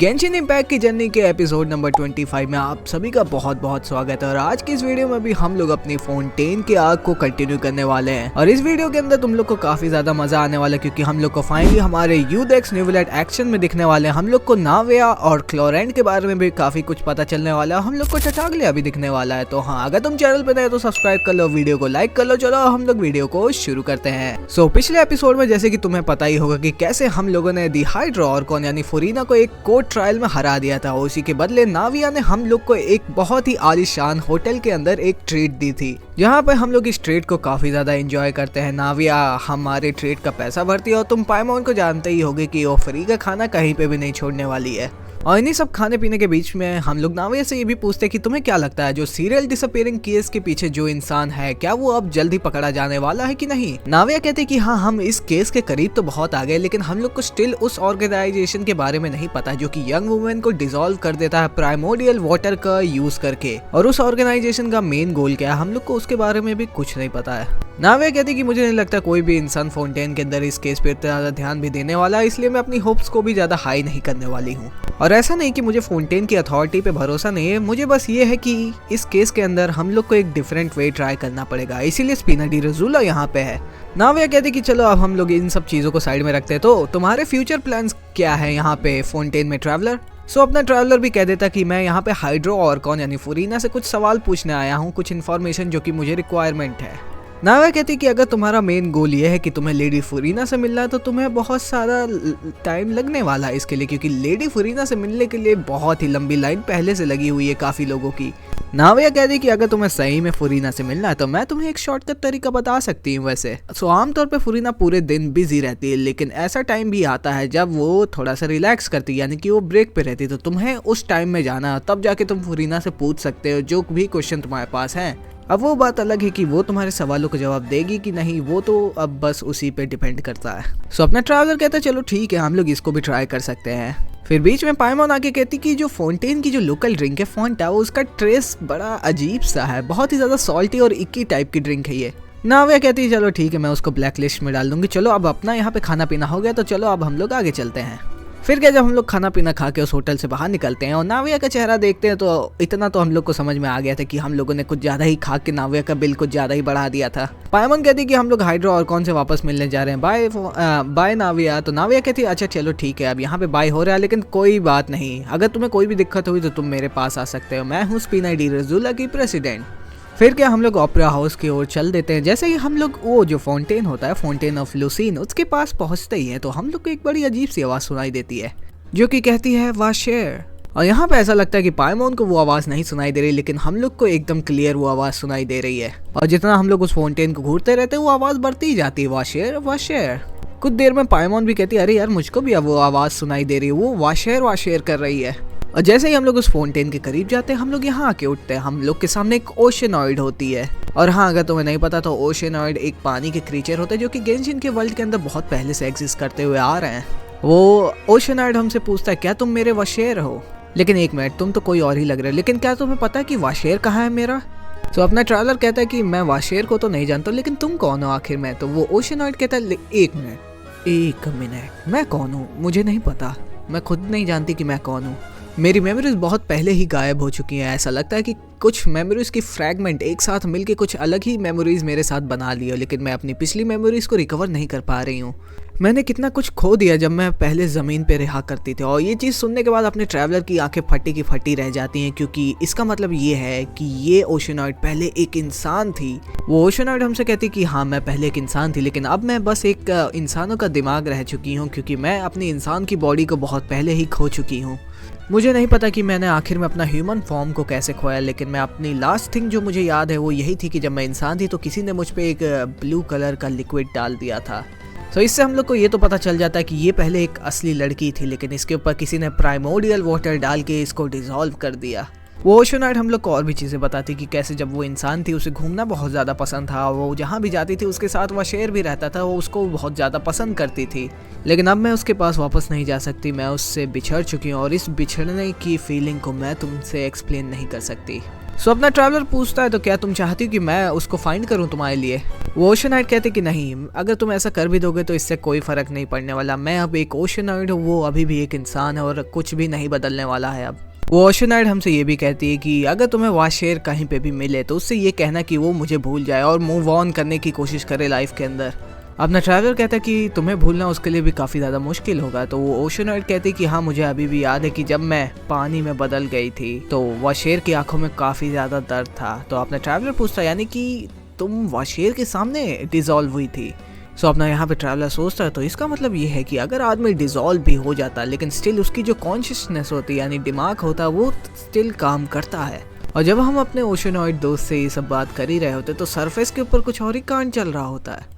Genshin impact की journey के episode number 25 में आप सभी का बहुत बहुत स्वागत है। और आज की इस वीडियो में भी हम लोग अपनी फोंटेन की आग को कंटिन्यू करने वाले हैं। और इस वीडियो के अंदर तुम लोग को काफी ज्यादा मजा आने वाला है, क्योंकि हम लोग को फाइनली हमारे यूडेक्स न्यूविलेट एक्शन में दिखने वाले हैं। हम लोग को नाविया और क्लोरेंट के बारे में भी काफी कुछ पता चलने वाला है। हम लोग को टटागलिया भी दिखने वाला है। तो हाँ, अगर तुम चैनल पे नए तो सब्सक्राइब कर लो, वीडियो को लाइक कर लो। चलो हम लोग वीडियो को शुरू करते हैं। सो पिछले एपिसोड में जैसे कि तुम्हें पता ही होगा कि कैसे हम लोगों ने दी हाइड्रा ऑर्कॉन यानी फुरीना को एक कोर्ट ट्रायल में हरा दिया था। उसी के बदले नाविया ने हम लोग को एक बहुत ही आलीशान होटल के अंदर एक ट्रीट दी थी, जहाँ पे हम लोग इस ट्रीट को काफी ज्यादा एंजॉय करते हैं। नाविया हमारे ट्रीट का पैसा भरती है और तुम पाइमोन को जानते ही होगे कि वो फ्री का खाना कहीं पे भी नहीं छोड़ने वाली है। और इन्हीं सब खाने पीने के बीच में हम लोग नाविया से ये भी पूछते हैं कि तुम्हें क्या लगता है, जो सीरियल डिसअपीयरिंग केस के पीछे जो इंसान है, क्या वो अब जल्दी पकड़ा जाने वाला है कि नहीं। नाविया कहते कि हाँ, हम इस केस के करीब तो बहुत आ गए, लेकिन हम लोग को स्टिल उस ऑर्गेनाइजेशन के बारे में नहीं पता जो कि यंग वुमेन को डिसॉल्व कर देता है प्राइमोडियल वाटर का यूज करके। और उस ऑर्गेनाइजेशन का मेन गोल क्या है, हम लोग को उसके बारे में भी कुछ नहीं पता है। नाविया कहती कि मुझे नहीं लगता कोई भी इंसान फोंटेन के अंदर इस केस पे इतना ज्यादा ध्यान भी देने वाला है, इसलिए मैं अपनी होप्स को भी ज्यादा हाई नहीं करने वाली हूँ। और ऐसा नहीं कि मुझे फोंटेन की अथॉरिटी पे भरोसा नहीं है, मुझे बस ये है कि इस केस के अंदर हम लोग को एक डिफरेंट वे ट्राई करना पड़ेगा, इसीलिए स्पिना डी रोज़ुला यहाँ पे है। नाविया कहते कि चलो अब हम लोग इन सब चीजों को साइड में रखते हैं। तो तुम्हारे फ्यूचर प्लान्स क्या है यहाँ पे फोंटेन में ट्रैवलर। सो अपना ट्रैवलर भी कह देता कि मैं यहाँ पे हाइड्रो ऑर्कॉन यानी फुरीना से कुछ सवाल पूछने आया हूँ, कुछ इन्फॉर्मेशन जो कि मुझे रिक्वायरमेंट है। नाविया कहती कि अगर तुम्हारा मेन गोल ये है कि तुम्हें लेडी फुरीना से मिलना है, तो तुम्हें बहुत सारा टाइम लगने वाला है इसके लिए, क्योंकि लेडी फुरीना से मिलने के लिए बहुत ही लंबी लाइन पहले से लगी हुई है काफी लोगों की। नाविया कहती कि अगर तुम्हें सही में फुरीना से मिलना है तो मैं तुम्हें एक शॉर्टकट तरीका बता सकती हूँ। वैसे सो आमतौर पे फुरीना पूरे दिन बिजी रहती है, लेकिन ऐसा टाइम भी आता है जब वो थोड़ा सा रिलैक्स करती है, यानी कि वो ब्रेक पे रहती है। तो तुम्हें उस टाइम में जाना, तब जाके तुम फुरीना से पूछ सकते हो जो भी क्वेश्चन तुम्हारे पास है। अब वो बात अलग है कि वो तुम्हारे सवालों का जवाब देगी कि नहीं, वो तो अब बस उसी पे डिपेंड करता है। सो अपना ट्रैवलर कहता है चलो ठीक है, हम लोग इसको भी ट्राई कर सकते हैं। फिर बीच में पाइमोन आके कहती कि जो फोंटेन की जो लोकल ड्रिंक है फॉन्टा, वो उसका ट्रेस बड़ा अजीब सा है, बहुत ही ज्यादा सॉल्टी और इक्की टाइप की ड्रिंक है ये। नाविया कहती है चलो ठीक है, मैं उसको ब्लैक लिस्ट में डाल दूंगी। चलो अब अपना यहाँ पे खाना पीना हो गया, तो चलो अब हम लोग आगे चलते हैं। फिर क्या, जब हम लोग खाना पीना खा के उस होटल से बाहर निकलते हैं और नाविया का चेहरा देखते हैं, तो इतना तो हम लोग को समझ में आ गया था कि हम लोगों ने कुछ ज्यादा ही खा के नाविया का बिल कुछ ज्यादा ही बढ़ा दिया था। पाइमोन कहती कि हम लोग हाइड्रो ऑर्कॉन से वापस मिलने जा रहे हैं, बाय नाविया। तो नाविया कहती अच्छा चलो ठीक है, अब यहाँ पे बाय हो रहा है, लेकिन कोई बात नहीं, अगर तुम्हें कोई भी दिक्कत हुई तो तुम मेरे पास आ सकते हो, मैं हूँ स्पिना डी रोज़ुला की प्रेसिडेंट। फिर क्या, हम लोग ओपेरा हाउस की ओर चल देते हैं। जैसे ही हम लोग वो जो फाउंटेन होता है, फाउंटेन ऑफ लुसीन, उसके पास पहुंचते ही है तो हम लोग को एक बड़ी अजीब सी आवाज सुनाई देती है जो कि कहती है वाशेर। और यहाँ पे ऐसा लगता है कि पाइमोन को वो आवाज नहीं सुनाई दे रही, लेकिन हम लोग को एकदम क्लियर वो आवाज सुनाई दे रही है। और जितना हम लोग उस फाउंटेन को घूरते रहते हैं, वो आवाज बढ़ती ही जाती है, वाशेर वाशेर। कुछ देर में पाइमोन भी कहती है अरे यार, मुझको भी अब वो आवाज सुनाई दे रही है, वो वाशेर वाशेर कर रही है। और जैसे ही हम लोग उस फाउंटेन के करीब जाते हैं, हम लोग यहाँ आके उठते हैं। हम लोग के सामने एक ओशनॉइड होती है। और हाँ, अगर तुम्हें नहीं पता तो ओशनॉइड एक पानी के क्रीचर होते हैं जो कि गेंशिन के वर्ल्ड के अंदर बहुत पहले से एग्जिस्ट करते हुए आ रहे हैं। वो ओशनॉइड हमसे पूछता है क्या तुम मेरे वाशेर हो। लेकिन एक मिनट, तुम तो कोई और ही लग रहे हो, लेकिन क्या तुम्हें पता है कि वाशेर कहाँ है मेरा। तो अपना ट्रैवलर कहता है कि मैं वाशेर को तो नहीं जानता, लेकिन तुम कौन हो आखिर में। तो वो ओशनॉइड कहता है एक मिनट, मैं कौन हूँ मुझे नहीं पता, मैं खुद नहीं जानती कि मैं कौन हूँ। मेरी मेमोरीज बहुत पहले ही गायब हो चुकी हैं। ऐसा लगता है कि कुछ मेमोरीज की फ्रैगमेंट एक साथ मिलके कुछ अलग ही मेमोरीज मेरे साथ बना ली हो, लेकिन मैं अपनी पिछली मेमोरीज को रिकवर नहीं कर पा रही हूँ। मैंने कितना कुछ खो दिया जब मैं पहले ज़मीन पे रहा करती थी। और ये चीज़ सुनने के बाद अपने ट्रैवलर की आंखें फटी की फटी रह जाती हैं, क्योंकि इसका मतलब ये है कि ये ओशनॉइड पहले एक इंसान थी। वो ओशनॉइड हमसे कहती कि हाँ, मैं पहले एक इंसान थी, लेकिन अब मैं बस एक इंसानों का दिमाग रह चुकी हूँ, क्योंकि मैं अपनी इंसान की बॉडी को बहुत पहले ही खो चुकी हूँ। मुझे नहीं पता कि मैंने आखिर में अपना ह्यूमन फॉर्म को कैसे खोया, लेकिन मैं अपनी लास्ट थिंग जो मुझे याद है वो यही थी कि जब मैं इंसान थी तो किसी ने मुझ पे एक ब्लू कलर का लिक्विड डाल दिया था। तो इससे हम लोग को ये तो पता चल जाता है कि ये पहले एक असली लड़की थी, लेकिन इसके ऊपर किसी ने प्राइमोडियल वाटर डाल के इसको डिसॉल्व कर दिया। वो ओशन नाइट हम लोग को और भी चीज़ें बताती कि कैसे जब वो इंसान थी उसे घूमना बहुत ज़्यादा पसंद था, वो जहाँ भी जाती थी उसके साथ वह शेर भी रहता था, वो उसको बहुत ज़्यादा पसंद करती थी। लेकिन अब मैं उसके पास वापस नहीं जा सकती, मैं उससे बिछड़ चुकी हूँ और इस बिछड़ने की फीलिंग को मैं तुमसे एक्सप्लेन नहीं कर सकती। सो अपना ट्रैवलर पूछता है तो क्या तुम चाहती हो कि मैं उसको फाइंड करूं तुम्हारे लिए? वो ओशनाइड कहते कि नहीं, अगर तुम ऐसा कर भी दोगे तो इससे कोई फ़र्क नहीं पड़ने वाला, मैं अब एक ओशनाइड हूँ, वो अभी भी एक इंसान है और कुछ भी नहीं बदलने वाला है अब। वो ओशनाइड हमसे ये भी कहती है कि अगर तुम्हें वह शेर कहीं पे भी मिले तो उससे ये कहना कि वो मुझे भूल जाए और मूव ऑन करने की कोशिश करे लाइफ के अंदर। अपना ट्रैवलर कहता है कि तुम्हें भूलना उसके लिए भी काफ़ी ज़्यादा मुश्किल होगा। तो वो ओशनाइड कहती कि हाँ, मुझे अभी भी याद है कि जब मैं पानी में बदल गई थी तो वह शेर की आंखों में काफ़ी ज़्यादा दर्द था। तो अपना ट्रैवलर पूछता यानी कि तुम वह शेर के सामने डिज़ोल्व हुई थी। सो अपना यहाँ पे ट्रैवलर सोचता है तो इसका मतलब ये है कि अगर आदमी डिज़ोल्व भी हो जाता लेकिन स्टिल उसकी जो कॉन्शियसनेस होती है यानी दिमाग होता है वो स्टिल काम करता है। और जब हम अपने ओशनॉइड दोस्त से ये सब बात कर ही रहे होते तो सरफेस के ऊपर कुछ और ही कांड चल रहा होता है।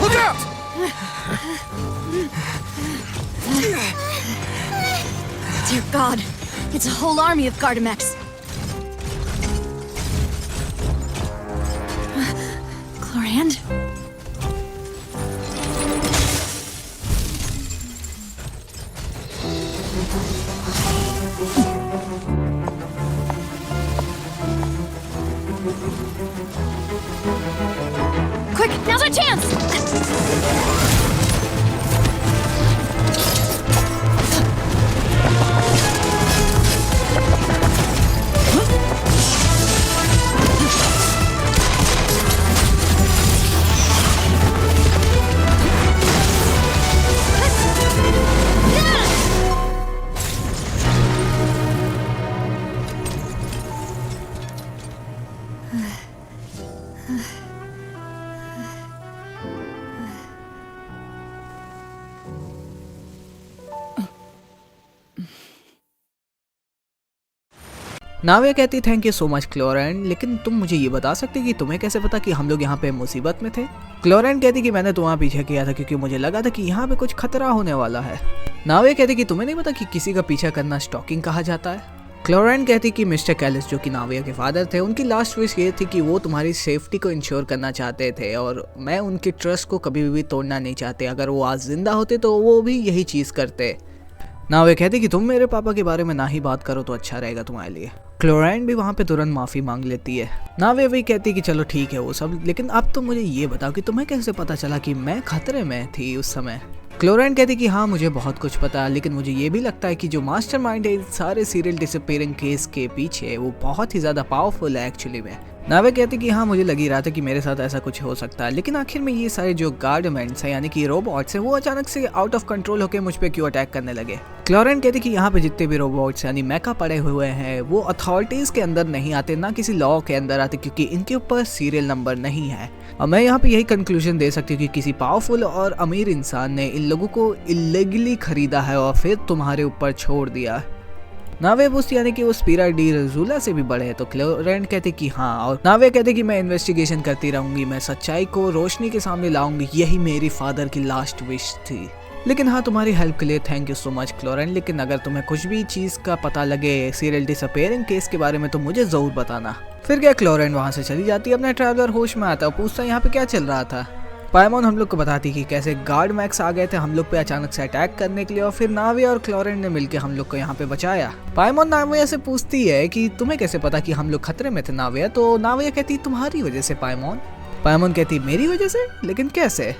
Look out! Dear God, it's a whole army of Gardamex. Clorand? Quick, now's our chance! नाविया कहती थैंक यू सो मच क्लोरैंड, लेकिन तुम मुझे ये बता सकते कि तुम्हें कैसे पता कि हम लोग यहाँ पे मुसीबत में थे? क्लोरैंड कहती कि मैंने तुम्हारा पीछे किया था क्योंकि मुझे लगा था कि यहाँ पे कुछ खतरा होने वाला है। नाविया कहती कि तुम्हें नहीं पता कि किसी का पीछा करना स्टॉकिंग कहा जाता है? क्लोरैंड कहती कि मिस्टर कैलिस जो कि नाविया के फादर थे, उनकी लास्ट विश ये थी कि वो तुम्हारी सेफ्टी को इंश्योर करना चाहते थे और मैं उनके ट्रस्ट को कभी भी तोड़ना नहीं चाहते। अगर वो आज जिंदा होते तो वो भी यही चीज़ करते। नाविया कहती कि तुम मेरे पापा के बारे में ना ही बात करो तो अच्छा रहेगा तुम्हारे लिए। क्लोरैंड भी वहाँ पे तुरंत माफ़ी मांग लेती है। नाविया भी कहती कि चलो ठीक है वो सब, लेकिन अब तो मुझे ये बताओ कि तुम्हें कैसे पता चला कि मैं खतरे में थी उस समय? क्लोरैंड कहती कि हाँ, मुझे बहुत कुछ पता है, लेकिन मुझे ये भी लगता है कि जो मास्टरमाइंड है सारे सीरियल डिसअपीयरिंग केस के पीछे वो बहुत ही ज़्यादा पावरफुल है एक्चुअली में। नाविया कहती कि हाँ, मुझे लग ही रहा था कि मेरे साथ ऐसा कुछ हो सकता है, लेकिन आखिर में ये सारे जो गार्डमेंट्स हैं यानी कि रोबोट्स हैं वो अचानक से आउट ऑफ कंट्रोल होकर मुझ पे क्यों अटैक करने लगे? क्लोरैंड कहती कि यहाँ पे जितने भी रोबोट्स यानी मेका पड़े हुए हैं वो अथॉरिटीज़ के अंदर नहीं आते, ना किसी लॉ के अंदर आते, क्योंकि इनके ऊपर सीरियल नंबर नहीं है। और मैं यहाँ पे यही कंक्लूजन दे सकती हूँ कि किसी पावरफुल और अमीर इंसान ने इन लोगों को इलीगली खरीदा है और फिर तुम्हारे ऊपर छोड़ दिया। नाविया पूछती यानी कि वो स्पीरा डी रजूला से भी बड़े हैं? तो क्लोरैंड कहते कि हाँ, और नाविया कहते कि मैं इन्वेस्टिगेशन करती रहूंगी, मैं सच्चाई को रोशनी के सामने लाऊंगी, यही मेरी फादर की लास्ट विश थी। लेकिन हाँ, तुम्हारी हेल्प के लिए थैंक यू सो मच क्लोरैंड, लेकिन अगर तुम्हें कुछ भी चीज़ का पता लगे सीरियल डिसअपीयरिंग केस के बारे में तो मुझे ज़रूर बताना। फिर क्या क्लोरैंड वहाँ से चली जाती है, अपना ट्रैवलर होश में आता है, पूछता यहाँ पे क्या चल रहा था। पायमोन हम लोग को बताती कि कैसे गार्डमैक्स आ गए थे हम लोग पे अचानक से अटैक करने के लिए और फिर नाविया और क्लोरैंड ने मिलकर हम लोग को यहाँ पे बचाया। पायमोन नाविया से पूछती है कि तुम्हें कैसे पता कि हम लोग खतरे में थे नाविया? तो नाविया कहती तुम्हारी वजह से पायमोन। पायमोन कहती मेरी वजह से? लेकिन कैसे?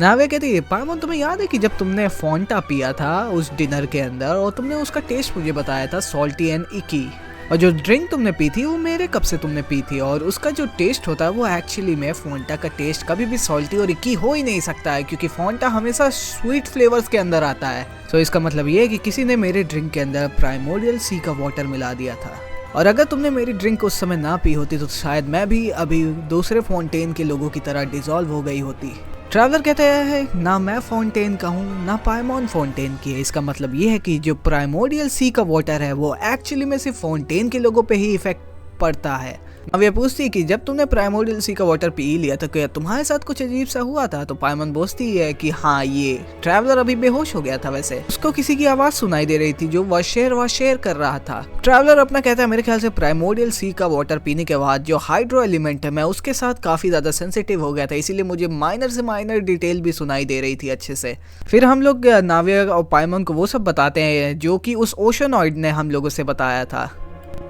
नाविया कहती है पायमोन तुम्हें याद है कि जब तुमने फोंटा पिया था उस डिनर के अंदर और तुमने उसका टेस्ट मुझे बताया था सॉल्टी एंड इकी, और जो ड्रिंक तुमने पी थी वो मेरे कप से तुमने पी थी और उसका जो टेस्ट होता है वो एक्चुअली में फोंटा का टेस्ट कभी भी सॉल्टी और इकी हो ही नहीं सकता है, क्योंकि फोंटा हमेशा स्वीट फ्लेवर्स के अंदर आता है। तो इसका मतलब ये है कि किसी ने मेरे ड्रिंक के अंदर प्राइमोर्डियल सी का वाटर मिला दिया था, और अगर तुमने मेरी ड्रिंक उस समय ना पी होती तो शायद मैं भी अभी दूसरे फाउंटेन के लोगों की तरह डिसॉल्व हो गई होती। ट्रैवलर कहते हैं ना मैं फाउंटेन का हूँ ना पाइमॉन फाउंटेन की है। इसका मतलब ये है कि जो प्राइमोडियल सी का वाटर है वो एक्चुअली में सिर्फ फाउंटेन के लोगों पे ही इफेक्ट पड़ता है। अब ये पूछती है कि जब तुमने प्राइमोडियल सी का वाटर पी लिया तो क्या तुम्हारे साथ कुछ अजीब सा हुआ था? तो पाइमॉन बोलती है कि हाँ, ये ट्रैवलर अभी बेहोश हो गया था। वैसे उसको किसी की आवाज सुनाई दे रही थी जो वाशेर कर रहा था। ट्रैवलर अपना कहता है मेरे ख्याल से प्राइमोडियल सी का वाटर पीने के बाद जो हाइड्रो एलिमेंट है मैं उसके साथ काफी ज्यादा सेंसिटिव हो गया था, इसीलिए मुझे माइनर से माइनर डिटेल भी सुनाई दे रही थी अच्छे से। फिर हम लोग नाविया और पाइमॉन को वो सब बताते हैं जो कि उस ओशनॉइड ने हम लोगों से बताया था।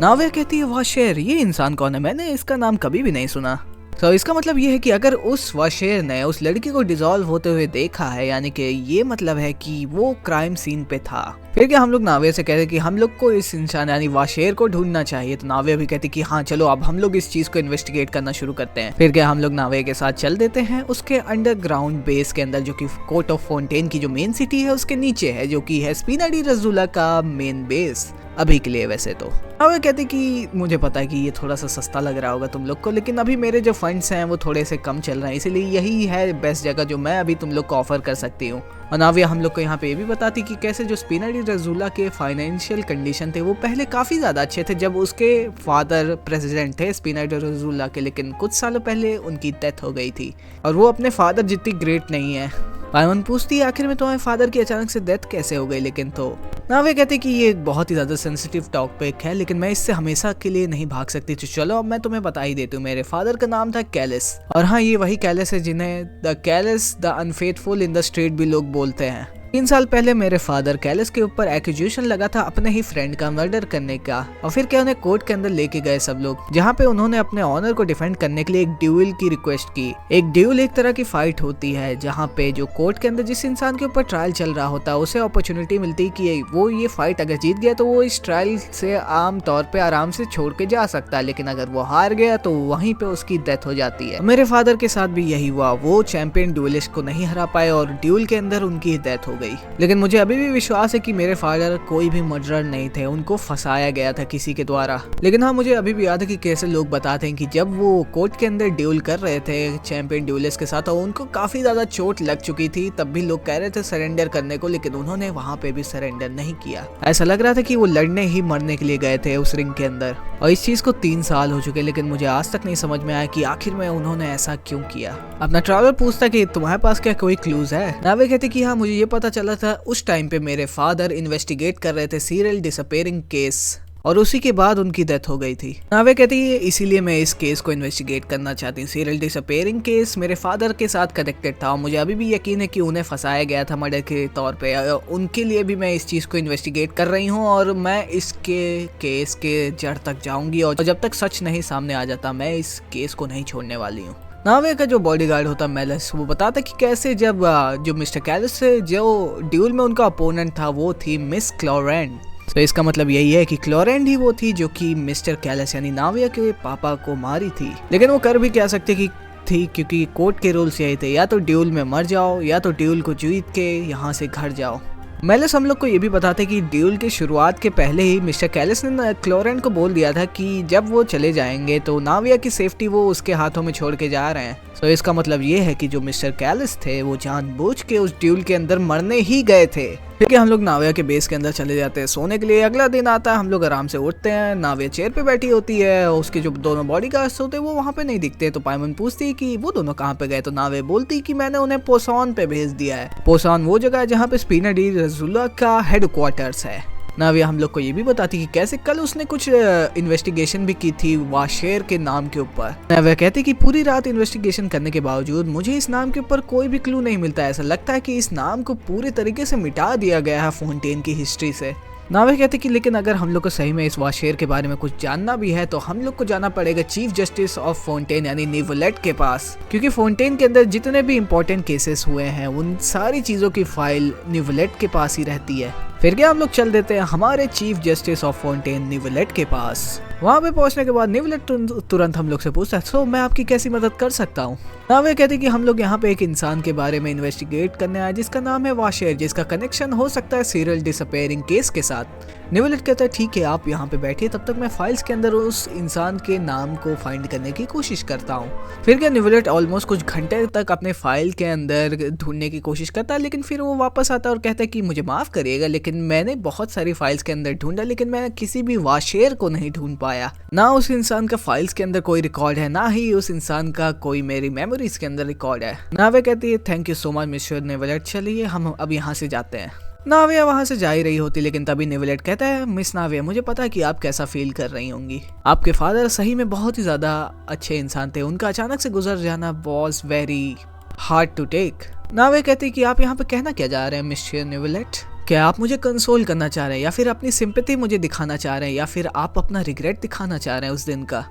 नाविया कहती है वाशेर, ये इंसान कौन है? मैंने इसका नाम कभी भी नहीं सुना। तो इसका मतलब ये है कि अगर उस वाशेर ने उस लड़की को डिसॉल्व होते हुए देखा है, यानी कि ये मतलब है कि वो क्राइम सीन पे था। फिर क्या हम लोग नाविया से कहते हैं कि हम लोग को इस इंसान यानी वाशेर को ढूंढना चाहिए। तो नाविया भी कहती कि हाँ चलो अब हम लोग इस चीज को इन्वेस्टिगेट करना शुरू करते हैं। फिर क्या हम लोग नाविया के साथ चल देते हैं उसके अंडरग्राउंड बेस के अंदर, जो कि कोर्ट ऑफ फाउंटेन की जो मेन सिटी है उसके नीचे है, जो कि है स्पिना डी रसूला का मेन बेस अभी के लिए। वैसे तो नाविया कहती कि मुझे पता है कि ये थोड़ा सा सस्ता लग रहा होगा तुम लोग को, लेकिन अभी मेरे जो फंड्स हैं वो थोड़े से कम चल रहे हैं, इसीलिए यही है बेस्ट जगह जो मैं अभी तुम लोग को ऑफर कर सकती हूँ। और नाविया हम लोग को यहाँ पे ये भी बताती कि कैसे जो स्पिना डी रसूला के फाइनेंशियल कंडीशन थे वो पहले काफ़ी ज़्यादा अच्छे थे जब उसके फादर प्रेसिडेंट थे स्पिना डी रसूला के, लेकिन कुछ सालों पहले उनकी डेथ हो गई थी और वो अपने फादर जितनी ग्रेट नहीं है। पाइमॉन पूछती है आखिर में तुम्हारे फादर की अचानक से डेथ कैसे हो गई? लेकिन तो नाविया कहते कि ये बहुत ही ज़्यादा सेंसिटिव टॉपिक है, लेकिन मैं इससे हमेशा के लिए नहीं भाग सकती। तो चलो अब मैं तुम्हें बता ही देती हूँ। मेरे फादर का नाम था कैलिस, और हाँ ये वही कैलिस है जिन्हें the Kallis the unfaithful in the street भी लोग बोलते हैं। 3 साल पहले मेरे फादर कैलिस के ऊपर एक्यूजेशन लगा था अपने ही फ्रेंड का मर्डर करने का, और फिर क्या उन्हें कोर्ट के अंदर लेके गए सब लोग, जहाँ पे उन्होंने अपने ऑनर को डिफेंड करने के लिए एक ड्यूल की रिक्वेस्ट की। एक ड्यूल एक तरह की फाइट होती है जहाँ पे जो कोर्ट के अंदर जिस इंसान के ऊपर ट्रायल चल रहा होता है उसे अपॉर्चुनिटी मिलती है कि वो ये फाइट अगर जीत गया तो वो इस ट्रायल से आम तौर पे आराम से छोड़ के जा सकता है, लेकिन अगर वो हार गया तो वहीं पे उसकी डेथ हो जाती है। मेरे फादर के साथ भी यही हुआ, वो चैंपियन ड्यूलिस्ट को नहीं हरा पाए और ड्यूल के अंदर उनकी डेथ हो गई। लेकिन मुझे अभी भी विश्वास है कि मेरे फादर कोई भी मर्डरर नहीं थे, उनको फंसाया गया था किसी के द्वारा। लेकिन हाँ मुझे अभी भी याद है कि कैसे लोग बताते हैं कि जब वो कोर्ट के अंदर ड्यूल कर रहे थे चैंपियन ड्यूलिस्ट के साथ और उनको काफी ज्यादा चोट लग चुकी थी, तब भी लोग कह रहे थे सरेंडर करने को, लेकिन उन्होंने वहां पे भी सरेंडर नहीं किया। ऐसा लग रहा था कि वो लड़ने ही मरने के लिए गए थे उस रिंग के अंदर, और इस चीज को 3 साल हो चुके, लेकिन मुझे आज तक नहीं समझ में आया कि आखिर में उन्होंने ऐसा क्यों किया। अपना ट्रैवलर पूछता कि तुम्हारे पास क्या कोई क्लूज है? नाविया कहते कि हाँ मुझे ये पता चला था उस टाइम पे मेरे फादर इन्वेस्टिगेट कर रहे थे सीरियल डिसअपीयरिंग केस, और उसी के बाद उनकी डेथ हो गई थी। नाविया कहती है इसीलिए मैं इस केस को इन्वेस्टिगेट करना चाहती हूँ। सीरियल डिसअपीयरिंग केस मेरे फादर के साथ कनेक्टेड था और मुझे अभी भी यकीन है कि उन्हें फंसाया गया था मर्डर के तौर पे। उनके लिए भी मैं इस चीज़ को इन्वेस्टिगेट कर रही हूँ और मैं इसके केस के जड़ तक जाऊंगी, और जब तक सच नहीं सामने आ जाता मैं इस केस को नहीं छोड़ने वाली हूँ। नाविया का जो बॉडीगार्ड होता मेलिस, वो बताता कि कैसे जब जो मिस्टर कैलिस से जो ड्यूल में उनका अपोनेंट था वो थी मिस क्लोरेंड। तो इसका मतलब यही है कि क्लोरेंड ही वो थी जो कि मिस्टर कैलिस यानी नाविया के पापा को मारी थी। लेकिन वो कर भी क्या सकते कि थी, क्योंकि कोर्ट के रूल्स यही थे, या तो ड्यूल में मर जाओ या तो ड्यूल को जीत के यहाँ से घर जाओ। मेलिस हम लोग को ये भी बताते कि ड्यूल की शुरुआत के पहले ही मिस्टर कैलिस ने क्लोरेंड को बोल दिया था कि जब वो चले जाएंगे तो नाविया की सेफ्टी वो उसके हाथों में छोड़ के जा रहे हैं। तो इसका मतलब ये है कि जो मिस्टर कैलिस थे वो जानबूझ के उस ड्यूल के अंदर मरने ही गए थे। फिर हम लोग नाविया के बेस के अंदर चले जाते हैं सोने के लिए। अगला दिन आता है, हम लोग आराम से उठते हैं। नाविया चेयर पे बैठी होती है, उसके जो दोनों बॉडीगार्ड्स होते हैं वो वहाँ पे नहीं दिखते। तो पाइमॉन पूछती है कि वो दोनों कहाँ पे गए? तो नाविया बोलती कि मैंने उन्हें पोसॉन पे भेज दिया है। पोसॉन वो जगह है जहाँ पे स्पिना डी रसूला का हेडक्वार्टर्स है। नाविया हम लोग को ये भी बताती कि कैसे कल उसने कुछ इन्वेस्टिगेशन भी की थी वाशेर के नाम के ऊपर। नाविया कहती कि पूरी रात इन्वेस्टिगेशन करने के बावजूद मुझे इस नाम के ऊपर कोई भी क्लू नहीं मिलता। ऐसा लगता है कि इस नाम को पूरे तरीके से मिटा दिया गया है फाउंटेन की हिस्ट्री से। नाविया कहते कि लेकिन अगर हम लोग को सही में इस वाशेर के बारे में कुछ जानना भी है तो हम लोग को जाना पड़ेगा चीफ जस्टिस ऑफ फाउंटेन यानी निवलेट के पास, क्योंकि फाउंटेन के अंदर जितने भी इंपॉर्टेंट केसेस हुए हैं उन सारी चीजों की फाइल निवलेट के पास ही रहती है। फिर क्या हम लोग चल देते हैं हमारे चीफ जस्टिस ऑफ फाउंटेन निवलेट के पास। वहाँ पे पहुँचने के बाद निवलेट तुरंत हम लोग से पूछता है सो मैं आपकी कैसी मदद कर सकता हूँ। नाविया कहते कि हम लोग यहाँ पे एक इंसान के बारे में इन्वेस्टिगेट करने आए जिसका नाम है वाशेर, जिसका कनेक्शन हो सकता है सीरियल डिसअपीयरिंग केस के साथ। नेवलेट कहता है ठीक है आप यहाँ पे बैठिए, तब तक मैं फाइल्स के अंदर उस इंसान के नाम को फाइंड करने की कोशिश करता हूँ। फिर क्या नेवलेट ऑलमोस्ट कुछ घंटे तक अपने फाइल के अंदर ढूंढने की कोशिश करता है, लेकिन फिर वो वापस आता है और कहता है कि मुझे माफ़ करिएगा लेकिन मैंने बहुत सारी फाइल्स के अंदर ढूंढा लेकिन मैं किसी भी वाशेर को नहीं ढूंढ पाया। ना उस इंसान का फाइल्स के अंदर कोई रिकॉर्ड है, ना ही उस इंसान का कोई मेरी मेमोरीज के अंदर रिकॉर्ड है। नावे कहती है thank you so much mister नेवलेट, चलिए हम अब यहाँ से जाते हैं। नाविया वहाँ से जा ही रही होती लेकिन तभी नेवलेट कहता है मिस नाविया मुझे पता है कि आप कैसा फील कर रही होंगी, आपके फादर सही में बहुत ही ज़्यादा अच्छे इंसान थे, उनका अचानक से गुजर जाना was very hard to take. नाविया कहती कि आप यहाँ पे कहना क्या जा रहे हैं मिस्टर नेवलेट, क्या आप मुझे कंसोल करना चाह रहे हैं या फिर अपनी सिंपैथी मुझे दिखाना चाह रहे हैं या फिर आप अपना रिग्रेट दिखाना चाह रहे हैं उस दिन का।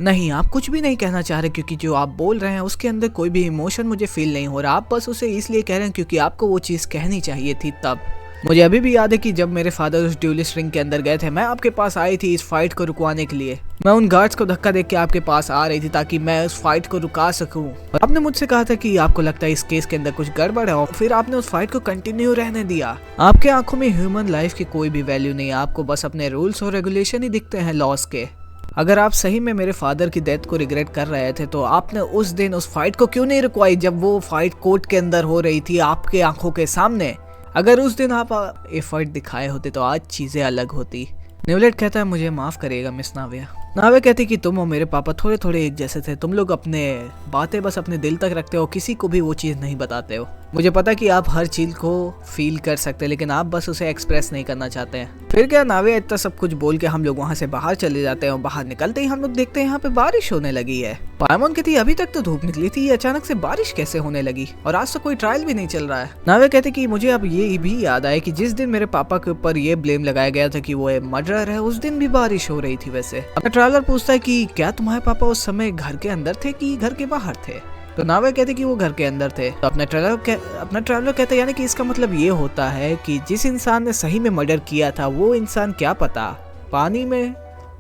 नहीं, आप कुछ भी नहीं कहना चाह रहे क्योंकि जो आप बोल रहे हैं उसके अंदर कोई भी इमोशन मुझे फील नहीं हो रहा, आप बस उसे इसलिए कह रहे हैं क्योंकि आपको वो चीज़ कहनी चाहिए थी। तब मुझे अभी भी याद है कि जब मेरे फादर उस ड्यूलिस्ट रिंग के अंदर गए थे मैं आपके पास आई थी इस फाइट को रुकवाने के लिए, मैं उन गार्ड्स को धक्का देख के आपके पास आ रही थी ताकि मैं उस फाइट को रुका सकूं। और आपने मुझसे कहा था कि आपको लगता है इस केस के अंदर कुछ गड़बड़ है और फिर आपने उस फाइट को कंटिन्यू रहने दिया। आपके आंखों में ह्यूमन लाइफ की कोई भी वैल्यू नहीं है, आपको बस अपने रूल्स और रेगुलेशन ही दिखते हैं लॉस के। अगर आप सही में मेरे फादर की डेथ को रिग्रेट कर रहे थे तो आपने उस दिन उस फाइट को क्यों नहीं रुकवाई जब वो फाइट कोर्ट के अंदर हो रही थी आपके आंखों के सामने। अगर उस दिन आप एफर्ट दिखाए होते तो आज चीज़ें अलग होती। नेवलेट कहता है मुझे माफ़ करिएगा मिस नाविया। नाविया कहती कि तुम और मेरे पापा थोड़े थोड़े एक जैसे थे, तुम लोग अपने बातें बस अपने दिल तक रखते हो, किसी को भी वो चीज़ नहीं बताते हो। मुझे पता कि आप हर चीज़ को फील कर सकते हैं लेकिन आप बस उसे एक्सप्रेस नहीं करना चाहते हैं। फिर क्या नाविया इतना सब कुछ बोल के हम लोग वहाँ से बाहर चले जाते हैं और बाहर निकलते ही हम लोग देखते हैं यहाँ पे बारिश होने लगी है। पायमोन कहती अभी तक तो धूप निकली थी, ये अचानक से बारिश कैसे होने लगी और आज तो कोई ट्रायल भी नहीं चल रहा है। नाविया कहती कि मुझे अब ये भी याद आया कि जिस दिन मेरे पापा के ऊपर ये ब्लेम लगाया गया था कि वो मर्डरर है, उस दिन भी बारिश हो रही थी। वैसे अपना ट्रैवलर पूछता है कि क्या तुम्हारे पापा उस समय घर के अंदर थे कि घर के बाहर थे, तो नाविया कहते कि वो घर के अंदर थे। तो अपना ट्रैवलर कहता है यानी कि इसका मतलब ये होता है कि जिस इंसान ने सही में मर्डर किया था वो इंसान क्या पता पानी में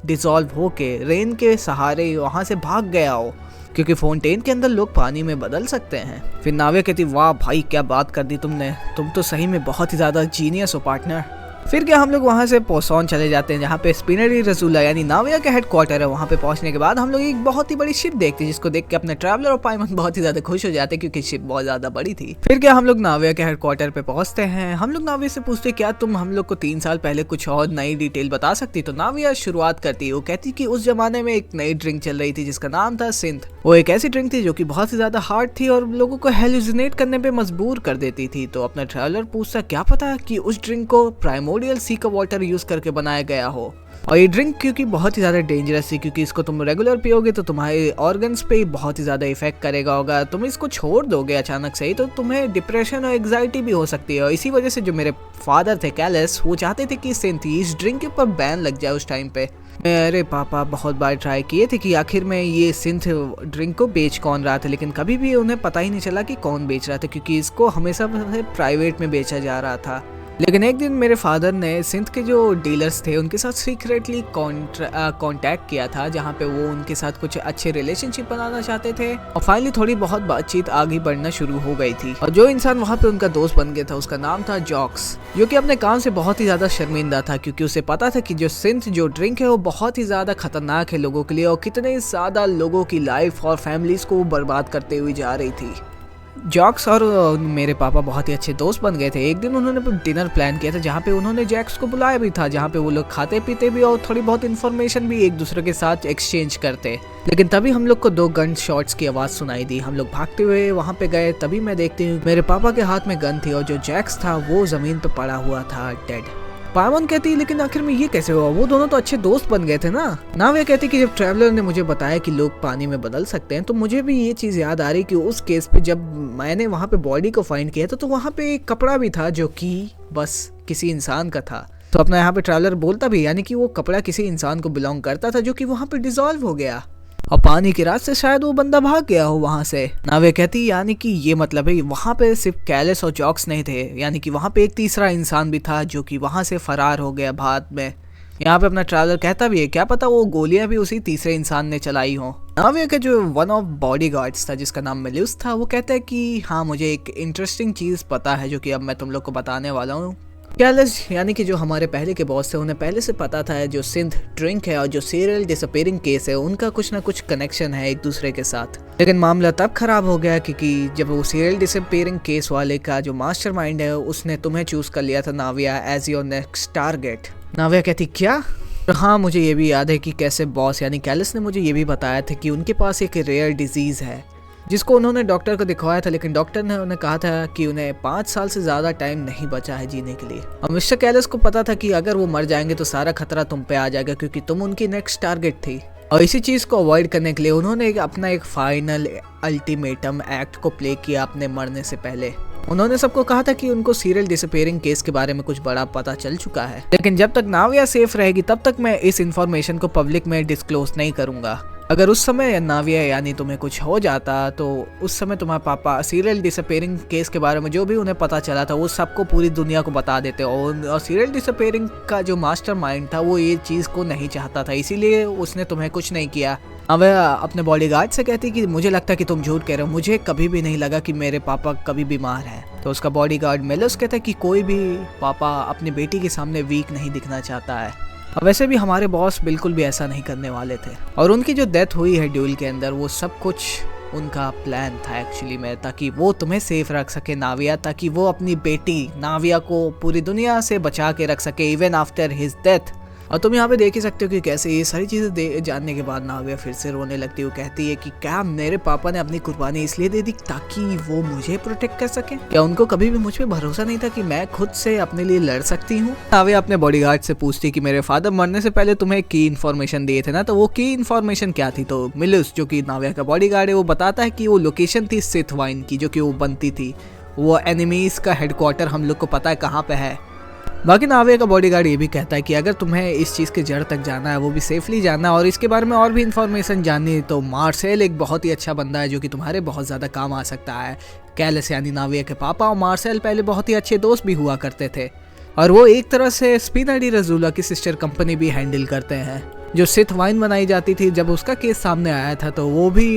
डिसॉल्व होके रेन के सहारे वहाँ से भाग गया हो, क्योंकि फाउंटेन के अंदर लोग पानी में बदल सकते हैं। फिर नाविया कहती वाह भाई क्या बात कर दी तुमने, तुम तो सही में बहुत ही ज़्यादा जीनियस हो पार्टनर। फिर क्या हम लोग वहाँ से पोसॉन चले जाते हैं जहाँ पे स्पिनरी रसूला यानी नाविया का हेडक्वार्टर है। वहाँ पे पहुँचने के बाद हम लोग एक बहुत ही बड़ी शिप देखते हैं जिसको देख के अपने ट्रैवलर और पायमन बहुत ही ज़्यादा खुश हो जाते हैं क्योंकि शिप बहुत ज़्यादा बड़ी थी। फिर क्या हम लोग नाविया के हेडक्वार्टर पे पहुँचते हैं। हम लोग नाविया से पूछते क्या तुम हम लोग को 3 साल पहले कुछ और नई डिटेल बता सकती। तो नाविया शुरुआत करती है, वो कहती कि उस जमाने में एक नई ड्रिंक चल रही थी जिसका नाम था सिंथ। वो एक ऐसी ड्रिंक थी जो कि बहुत ही ज़्यादा हार्ड थी और लोगों को हेलुसिनेट करने पे मजबूर कर देती थी। तो अपना ट्रैवलर पूछता क्या पता कि उस ड्रिंक को प्राइमोर्डियल सी का वाटर यूज करके बनाया गया हो। और ये ड्रिंक क्योंकि बहुत ही ज़्यादा डेंजरस थी क्योंकि इसको तुम रेगुलर पियोगे तो तुम्हारे ऑर्गन्स पे बहुत ही ज़्यादा इफेक्ट करेगा होगा, तुम इसको छोड़ दोगे अचानक से ही तो तुम्हें डिप्रेशन और एग्जाइटी भी हो सकती है। और इसी वजह से जो मेरे फादर थे कैलस वो चाहते थे कि सिंथ इस ड्रिंक के ऊपर बैन लग जाए उस टाइम पे। मेरे पापा बहुत बार ट्राई किए थे कि आखिर में ये सिंथ ड्रिंक को बेच कौन रहा था, लेकिन कभी भी उन्हें पता ही नहीं चला कि कौन बेच रहा था क्योंकि इसको हमेशा प्राइवेट में बेचा जा रहा था। लेकिन एक दिन मेरे फादर ने सिंथ के जो डीलर्स थे उनके साथ सीक्रेटली कांटेक्ट किया था जहाँ पे वो उनके साथ कुछ अच्छे रिलेशनशिप बनाना चाहते थे और फाइनली थोड़ी बहुत बातचीत आगे बढ़ना शुरू हो गई थी। और जो इंसान वहाँ पे उनका दोस्त बन गया था उसका नाम था जॉक्स, जो कि अपने काम से बहुत ही ज़्यादा शर्मिंदा था क्योंकि उसे पता था कि जो सिंथ जो ड्रिंक है वो बहुत ही ज़्यादा खतरनाक है लोगों के लिए और कितने ज़्यादा लोगों की लाइफ और फैमिलीज को बर्बाद करते हुए जा रही थी। जॉक्स और मेरे पापा बहुत ही अच्छे दोस्त बन गए थे। एक दिन उन्होंने डिनर प्लान किया था जहाँ पे उन्होंने जैक्स को बुलाया भी था, जहाँ पे वो लोग खाते पीते भी और थोड़ी बहुत इन्फॉर्मेशन भी एक दूसरे के साथ एक्सचेंज करते। लेकिन तभी हम लोग को 2 गन शॉट्स की आवाज़ सुनाई दी। हम लोग भागते हुए वहाँ पे गए, तभी मैं देखती हूँ मेरे पापा के हाथ में गन थी और जो जैक्स था वो ज़मीन पर पड़ा हुआ था डेड। पायमन कहती लेकिन आखिर में ये कैसे हुआ, वो दोनों तो अच्छे दोस्त बन गए थे ना। नाविया कहती कि जब ट्रैवलर ने मुझे बताया कि लोग पानी में बदल सकते हैं तो मुझे भी ये चीज़ याद आ रही कि उस केस पे जब मैंने वहाँ पे बॉडी को फाइंड किया था तो वहाँ पे एक कपड़ा भी था जो कि बस किसी इंसान का था। तो अपना यहाँ पे ट्रैवलर बोलता भी यानी कि वो कपड़ा किसी इंसान को बिलोंग करता था जो कि वहाँ पे डिसॉल्व हो गया और पानी की रात से शायद वो बंदा भाग गया हो वहाँ से। नाविया कहती यानी कि ये मतलब है वहाँ पे सिर्फ कैलस और जॉक्स नहीं थे, यानी कि वहाँ पे एक तीसरा इंसान भी था जो कि वहाँ से फरार हो गया बाद में। यहाँ पे अपना ट्रैवलर कहता भी है क्या पता वो गोलियां भी उसी तीसरे इंसान ने चलाई हो। नाविया का जो वन ऑफ बॉडी गार्ड्स था जिसका नाम मेल्यूस था वो कहता है कि हाँ मुझे एक इंटरेस्टिंग चीज़ पता है जो कि अब मैं तुम लोग को बताने वाला हूँ। कैलस यानी कि जो हमारे पहले के बॉस थे, उन्हें पहले से पता था जो सिंध ड्रिंक है और जो सीरियल डिसअपीयरिंग केस है उनका कुछ ना कुछ कनेक्शन है एक दूसरे के साथ। लेकिन मामला तब खराब हो गया क्योंकि जब वो सीरियल डिसअपीयरिंग केस वाले का जो मास्टरमाइंड है उसने तुम्हें चूज कर लिया था नाविया एज योर नेक्स्ट टारगेट। नाविया कहती क्या? हाँ, मुझे ये भी याद है कि कैसे बॉस यानी कैलस ने मुझे ये भी बताया था कि उनके पास एक रेयर डिजीज़ है जिसको उन्होंने डॉक्टर को दिखवाया था, लेकिन डॉक्टर ने उन्हें कहा था कि उन्हें 5 साल से ज़्यादा टाइम नहीं बचा है जीने के लिए। और मिस्टर कैलस को पता था कि अगर वो मर जाएंगे तो सारा खतरा तुम पे आ जाएगा क्योंकि तुम उनकी नेक्स्ट टारगेट थी। और इसी चीज़ को अवॉइड करने के लिए उन्होंने अपना एक फाइनल अल्टीमेटम एक्ट को प्ले किया अपने मरने से पहले। उन्होंने सबको कहा था कि उनको सीरियल डिसअपीयरिंग केस के बारे में कुछ बड़ा पता चल चुका है, लेकिन जब तक नाविया सेफ रहेगी तब तक मैं इस इन्फॉर्मेशन को पब्लिक में डिस्क्लोज नहीं करूंगा। अगर उस समय नाविया यानी तुम्हें कुछ हो जाता तो उस समय तुम्हारे पापा सीरियल डिसअपीयरिंग केस के बारे में जो भी उन्हें पता चला था वो सबको पूरी दुनिया को बता देते। और सीरियल डिसअपीयरिंग का जो मास्टरमाइंड था वो ये चीज़ को नहीं चाहता था, इसीलिए उसने तुम्हें कुछ नहीं किया। वह अपने बॉडीगार्ड से कहती कि मुझे लगता है कि तुम झूठ कह रहे हो, मुझे कभी भी नहीं लगा कि मेरे पापा कभी बीमार हैं। तो उसका बॉडीगार्ड मेलोस कहता है कि कोई भी पापा अपनी बेटी के सामने वीक नहीं दिखना चाहता है। और वैसे भी हमारे बॉस बिल्कुल भी ऐसा नहीं करने वाले थे। और उनकी जो डेथ हुई है ड्यूल के अंदर वो सब कुछ उनका प्लान था एक्चुअली में, ताकि वो तुम्हें सेफ रख सके नाविया, ताकि वो अपनी बेटी नाविया को पूरी दुनिया से बचा के रख सके इवन आफ्टर हिज डेथ। और तुम यहाँ पे देख ही सकते हो कि कैसे ये सारी चीज़ें जानने के बाद नाविया फिर से रोने लगती है। वो कहती है कि क्या मेरे पापा ने अपनी कुर्बानी इसलिए दे दी ताकि वो मुझे प्रोटेक्ट कर सके? क्या उनको कभी भी मुझ पे भरोसा नहीं था कि मैं खुद से अपने लिए लड़ सकती हूँ? नाविया अपने बॉडीगार्ड से पूछती कि मेरे फादर मरने से पहले तुम्हें की इन्फॉर्मेशन दिए थे ना, तो वो की इन्फॉर्मेशन क्या थी? तो मिलुस जो कि नाविया का बॉडीगार्ड है वो बताता है कि वो लोकेशन थी सिथ वाइन की जो कि वो बनती थी। वो एनिमीज का हेडक्वार्टर हम लोग को पता है कहाँ पे है। बाकी नाविया का बॉडीगार्ड ये भी कहता है कि अगर तुम्हें इस चीज़ के जड़ तक जाना है, वो भी सेफली जाना और इसके बारे में और भी इन्फॉर्मेशन जाननी है, तो मार्सेल एक बहुत ही अच्छा बंदा है जो कि तुम्हारे बहुत ज़्यादा काम आ सकता है। कैलस यानी नाविया के पापा और मार्सेल पहले बहुत ही अच्छे दोस्त भी हुआ करते थे और वो एक तरह से स्पिना डी रजूला की सिस्टर कंपनी भी हैंडल करते हैं जो सिथ वाइन बनाई जाती थी। जब उसका केस सामने आया था तो वो भी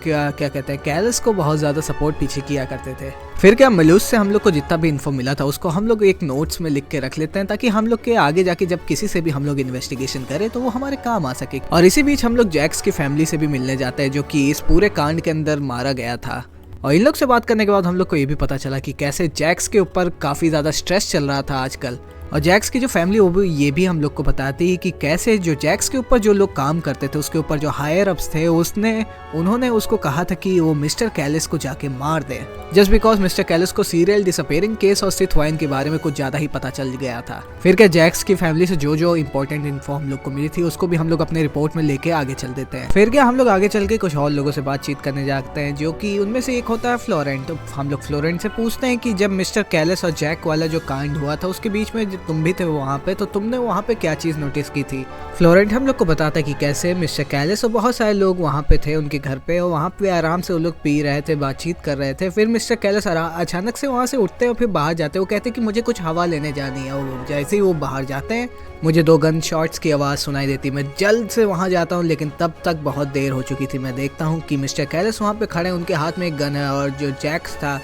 क्या कहते हैं कैलस को बहुत ज़्यादा सपोर्ट पीछे किया करते थे। फिर क्या मिलूस से हम लोग को जितना भी इन्फो मिला था उसको हम लोग एक नोट्स में लिख के रख लेते हैं ताकि हम लोग के आगे जाके जब किसी से भी हम लोग इन्वेस्टिगेशन करें तो वो हमारे काम आ सके। और इसी बीच हम लोग जैक्स की फैमिली से भी मिलने जाते हैं जो कि इस पूरे कांड के अंदर मारा गया था। और इन लोग से बात करने के बाद हम लोग को ये भी पता चला कि कैसे जैक्स के ऊपर काफ़ी ज़्यादा स्ट्रेस चल रहा था आजकल। और जैक्स की जो फैमिली वो भी ये भी हम लोग को बताती है कि कैसे जो जैक्स के ऊपर जो लोग काम करते थे उसके ऊपर जो हायर अप्स थे उन्होंने उसको कहा था कि वो मिस्टर कैलिस को जाके मार दे, जस्ट बिकॉज मिस्टर कैलिस को सीरियल डिसअपीयरिंग केस और सिथ वाइन के बारे में कुछ ज़्यादा ही पता चल गया था। फिर क्या जैक्स की फैमिली से जो इंपॉर्टेंट इन्फो हम लोग को मिली थी उसको भी हम लोग अपने रिपोर्ट में लेके आगे चल देते हैं। फिर क्या हम लोग आगे चल के कुछ और लोगों से बातचीत करने जाते हैं जो कि उनमें से एक होता है फ्लोरेंट। तो हम लोग फ्लोरेंट से पूछते हैं कि जब मिस्टर कैलिस और जैक वाला जो कांड हुआ था उसके बीच में तुम भी थे वहाँ पे, तो तुमने वहाँ पे क्या चीज़ नोटिस की थी? फ्लोरेंट हम लोग को बताता है कि कैसे मिस्टर कैलिस और बहुत सारे लोग वहाँ पे थे उनके घर पे और वहाँ पे आराम से वो लोग पी रहे थे, बातचीत कर रहे थे। फिर मिस्टर कैलिस अचानक से वहाँ से उठते और फिर बाहर जाते। वो कहते कि मुझे कुछ हवा लेने जानी है। और जैसे ही वो बाहर जाते हैं मुझे 2 गन शॉट्स की आवाज़ सुनाई देती। मैं जल्द से वहाँ जाता हूँ लेकिन तब तक बहुत देर हो चुकी थी। मैं देखता हूँ कि मिस्टर कैलिस वहाँ पे खड़े हैं, उनके हाथ में एक गन है और जो जैक्स था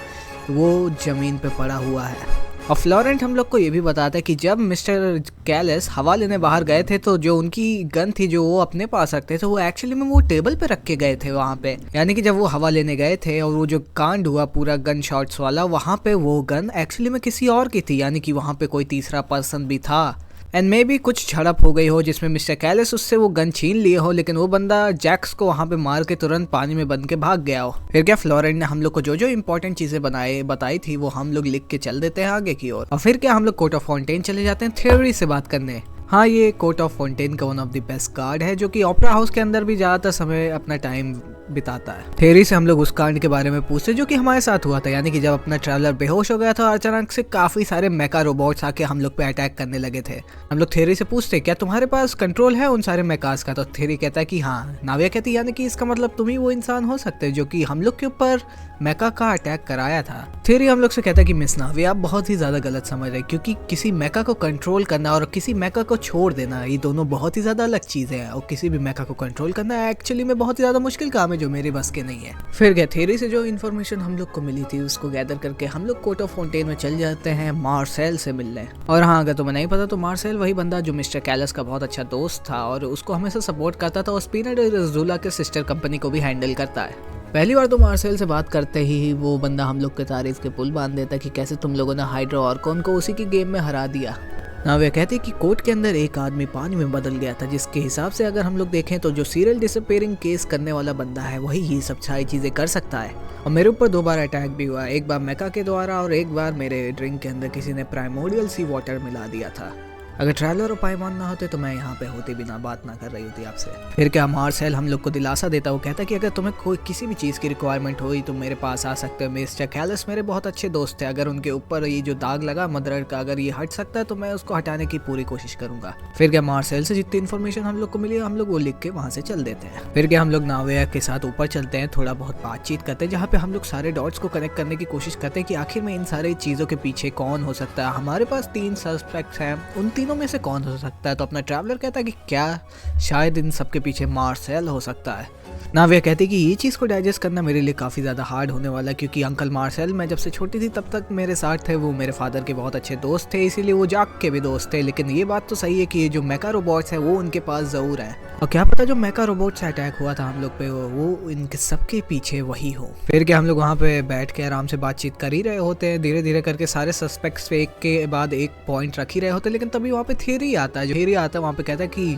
वो ज़मीन पे पड़ा हुआ है। और फ्लोरेंट हम लोग को ये भी बताता है कि जब मिस्टर कैलिस हवा लेने बाहर गए थे तो जो उनकी गन थी जो वो अपने पास रखते थे वो एक्चुअली में वो टेबल पे रख के गए थे वहाँ पे। यानी कि जब वो हवा लेने गए थे और वो जो कांड हुआ पूरा गन शॉट्स वाला, वहाँ पे वो गन एक्चुअली में किसी और की थी, यानी कि वहाँ पे कोई तीसरा पर्सन भी था। एंड मे भी कुछ झड़प हो गई हो जिसमें मिस्टर कैलिस उससे वो गन छीन लिए हो, लेकिन वो बंदा जैक्स को वहाँ पे मार के तुरंत पानी में बंद के भाग गया हो। फिर क्या फ्लोरेंट ने हम लोग को जो इंपॉर्टेंट चीजें बताई थी वो हम लोग लिख के चल देते हैं आगे की ओर। और फिर क्या हम लोग कोर्ट ऑफ फाउंटेन चले जाते हैं थ्योरी से बात करने। हाँ, ये कोर्ट ऑफ फाउंटेन का one of the best guard है जो कि ओपेरा हाउस के अंदर भी ज़्यादातर समय अपना टाइम बिताता है। थेरी से हम लोग उस कांड के बारे में पूछते जो कि हमारे साथ हुआ था, यानी कि जब अपना ट्रैवलर बेहोश हो गया था और अचानक से काफ़ी सारे मेका रोबोट्स आके हम लोग पे अटैक करने लगे थे। हम लोग थेरी से पूछते क्या तुम्हारे पास कंट्रोल है उन सारे मेकास का? तो थेरी कहता है कि हाँ। नाविया कहती यानी कि इसका मतलब तुम ही वो इंसान हो सकते हो जो कि हम लोग के ऊपर मेका का अटैक कराया था। थेरी हम लोग से कहता है कि मिस नाविया आप बहुत ही ज़्यादा गलत समझ रहे, क्योंकि किसी मेका को कंट्रोल करना और किसी मेका को छोड़ देना, ये दोनों बहुत ही ज्यादा अलग चीजें हैं और किसी भी मेका को कंट्रोल करना एक्चुअली में बहुत ही ज्यादा मुश्किल काम है जो मेरे बस के नहीं है। फिर क्या थेरी से जो इन्फॉर्मेशन हम लोग को मिली थी उसको गैदर करके हम लोग कोर्ट ऑफ फाउंटेन में चल जाते हैं मार्सेल से मिलने। और हाँ, अगर तुम्हें नहीं पता तो मार्सेल वही बंदा जो मिस्टर कैलस का बहुत अच्छा दोस्त था और उसको हमेशा सपोर्ट करता था और स्पिनर रजूला के सिस्टर कंपनी को भी हैंडल करता है। पहली बार तो मार्सेल से बात करते ही वो बंदा हम लोग के तारीफ के पुल बांध देता कि कैसे तुम लोगों ने हाइड्रो ऑर्कोन को उसी की गेम में हरा दिया। नावे कहते कि कोर्ट के अंदर एक आदमी पानी में बदल गया था, जिसके हिसाब से अगर हम लोग देखें तो जो सीरियल डिसअपीयरिंग केस करने वाला बंदा है वही ये सब सारी चीजें कर सकता है। और मेरे ऊपर 2 बार अटैक भी हुआ, एक बार मेका के द्वारा और एक बार मेरे ड्रिंक के अंदर किसी ने प्राइमोर्डियल सी वाटर मिला दिया था। अगर ट्रायलर और पाइमान ना होते तो मैं यहाँ पे होते बिना बात ना कर रही होती आपसे। फिर क्या मार्सेल हम लोग को दिलासा देता, वो कहता कि अगर तुम्हें कोई किसी भी चीज़ की रिक्वायरमेंट हुई तो मेरे पास आ सकते हो। मिस्टर कैलस मेरे बहुत अच्छे दोस्त थे, अगर उनके ऊपर ये जो दाग लगा मदर का अगर ये हट सकता है तो मैं उसको हटाने की पूरी कोशिश करूंगा। फिर क्या मार्सेल से जितनी इन्फॉर्मेशन हम लोग को मिली हम लोग वो लिख के वहाँ से चल देते हैं। फिर क्या हम लोग नावे के साथ ऊपर चलते हैं, थोड़ा बहुत बातचीत करते हैं जहाँ पे हम लोग सारे डॉट्स को कनेक्ट करने की कोशिश करते हैं कि आखिर में इन सारी चीज़ों के पीछे कौन हो सकता है। हमारे पास 3 सस्पेक्ट्स हैं, उन तीनों में से कौन हो सकता है। तो अपना ट्रैवलर कहता है कि क्या शायद इन सबके पीछे मार्सेल हो सकता है। नाविया कहती कि ये चीज़ को डाइजेस्ट करना मेरे लिए काफ़ी ज़्यादा हार्ड होने वाला है, क्योंकि अंकल मार्सेल मैं जब से छोटी थी तब तक मेरे साथ थे, वो मेरे फादर के बहुत अच्छे दोस्त थे, इसीलिए वो जाक के भी दोस्त थे। लेकिन ये बात तो सही है कि ये जो मेका रोबोट्स है वो उनके पास ज़रूर है, और क्या पता जो मेका रोबोट से अटैक हुआ था हम लोग पे वो इनके सबके पीछे वही हो। फिर क्या हम लोग वहाँ पे बैठ के आराम से बातचीत कर ही रहे होते हैं, धीरे धीरे करके सारे सस्पेक्ट्स पे एक के बाद एक पॉइंट रख ही रहे होते हैं। लेकिन तभी वहाँ पे थेरी आता है, जो थेरी आता है वहाँ पे कहता है कि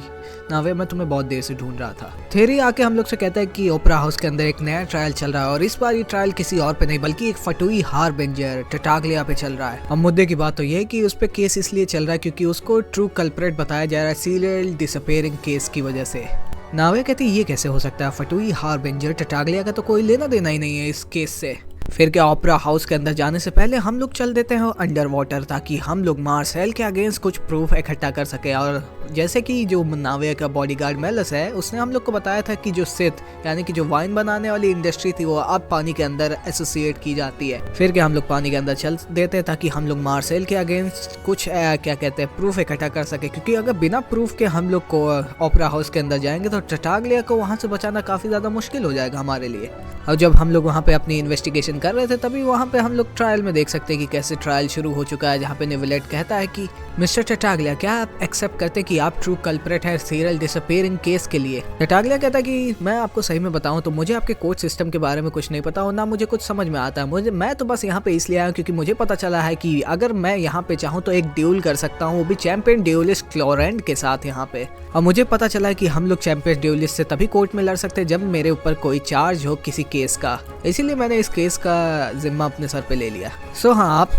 नावे मैं तुम्हें बहुत देर से ढूंढ रहा था। थेरी आके हम लोग से कहता है कि ओपरा हाउस के अंदर एक नया ट्रायल चल रहा है और इस बार ये ट्रायल किसी और पे नहीं बल्कि एक फटुई हार्बिंजर टटागलिया पे चल रहा है। अब मुद्दे की बात तो ये है कि उस पे केस इसलिए चल रहा है क्योंकि उसको ट्रू कल्प्रेट बताया जा रहा है सीरियल डिसअपीयरिंग केस की वजह से। नावे कहती ये कैसे हो सकता है, फटुई हार्बिंजर टटागलिया का तो कोई लेना देना ही नहीं है इस केस से। फिर क्या ओपरा हाउस के अंदर जाने से पहले हम लोग चल देते हैं अंडर वाटर, ताकि हम लोग मार्सेल के अगेंस्ट कुछ प्रूफ इकट्ठा कर सके। और जैसे कि जो नावे का बॉडीगार्ड मेलस है उसने हम लोग को बताया था कि जो सिथ यानी कि जो वाइन बनाने वाली इंडस्ट्री थी वो अब पानी के अंदर एसोसिएट की जाती है। फिर क्या हम लोग पानी के अंदर चल देते हैं ताकि हम लोग मार्सेल के अगेंस्ट कुछ क्या कहते हैं प्रूफ इकट्ठा कर सके, क्योंकि अगर बिना प्रूफ के हम लोग को ओपरा हाउस के अंदर जाएंगे तो टटागलिया को वहाँ से बचाना काफी ज्यादा मुश्किल हो जाएगा हमारे लिए। और जब हम लोग वहाँ पे अपनी इन्वेस्टिगेशन कर रहे थे तभी वहाँ पे हम लोग ट्रायल में देख सकते हैं कि कैसे ट्रायल शुरू हो चुका है, जहाँ पे निवलेट कहता है कि मिस्टर टटागलिया क्या आप एक्सेप्ट करते कि आप ट्रू कल्प्रेट है सीरियल डिसअपीयरिंग केस के लिए। टटागलिया कहता है कि मैं आपको सही में बताऊं तो मुझे आपके कोर्ट सिस्टम के बारे में कुछ नहीं पता और ना मुझे कुछ समझ में आता है। मैं तो बस यहाँ पे इसलिए आया हूँ क्योंकि मुझे पता चला है कि अगर मैं यहाँ पे चाहूँ तो एक ड्यूल कर सकता हूँ, वो भी चैंपियन ड्यूलिस्ट क्लोरेंट के साथ यहाँ पे। और मुझे पता चला है कि हम लोग चैंपियन ड्यूलिस्ट से तभी कोर्ट में लड़ सकते हैं जब मेरे ऊपर कोई चार्ज हो किसी केस का, इसीलिए मैंने इस केस का जिम्मा अपने सर पे ले लिया। सो हाँ, आप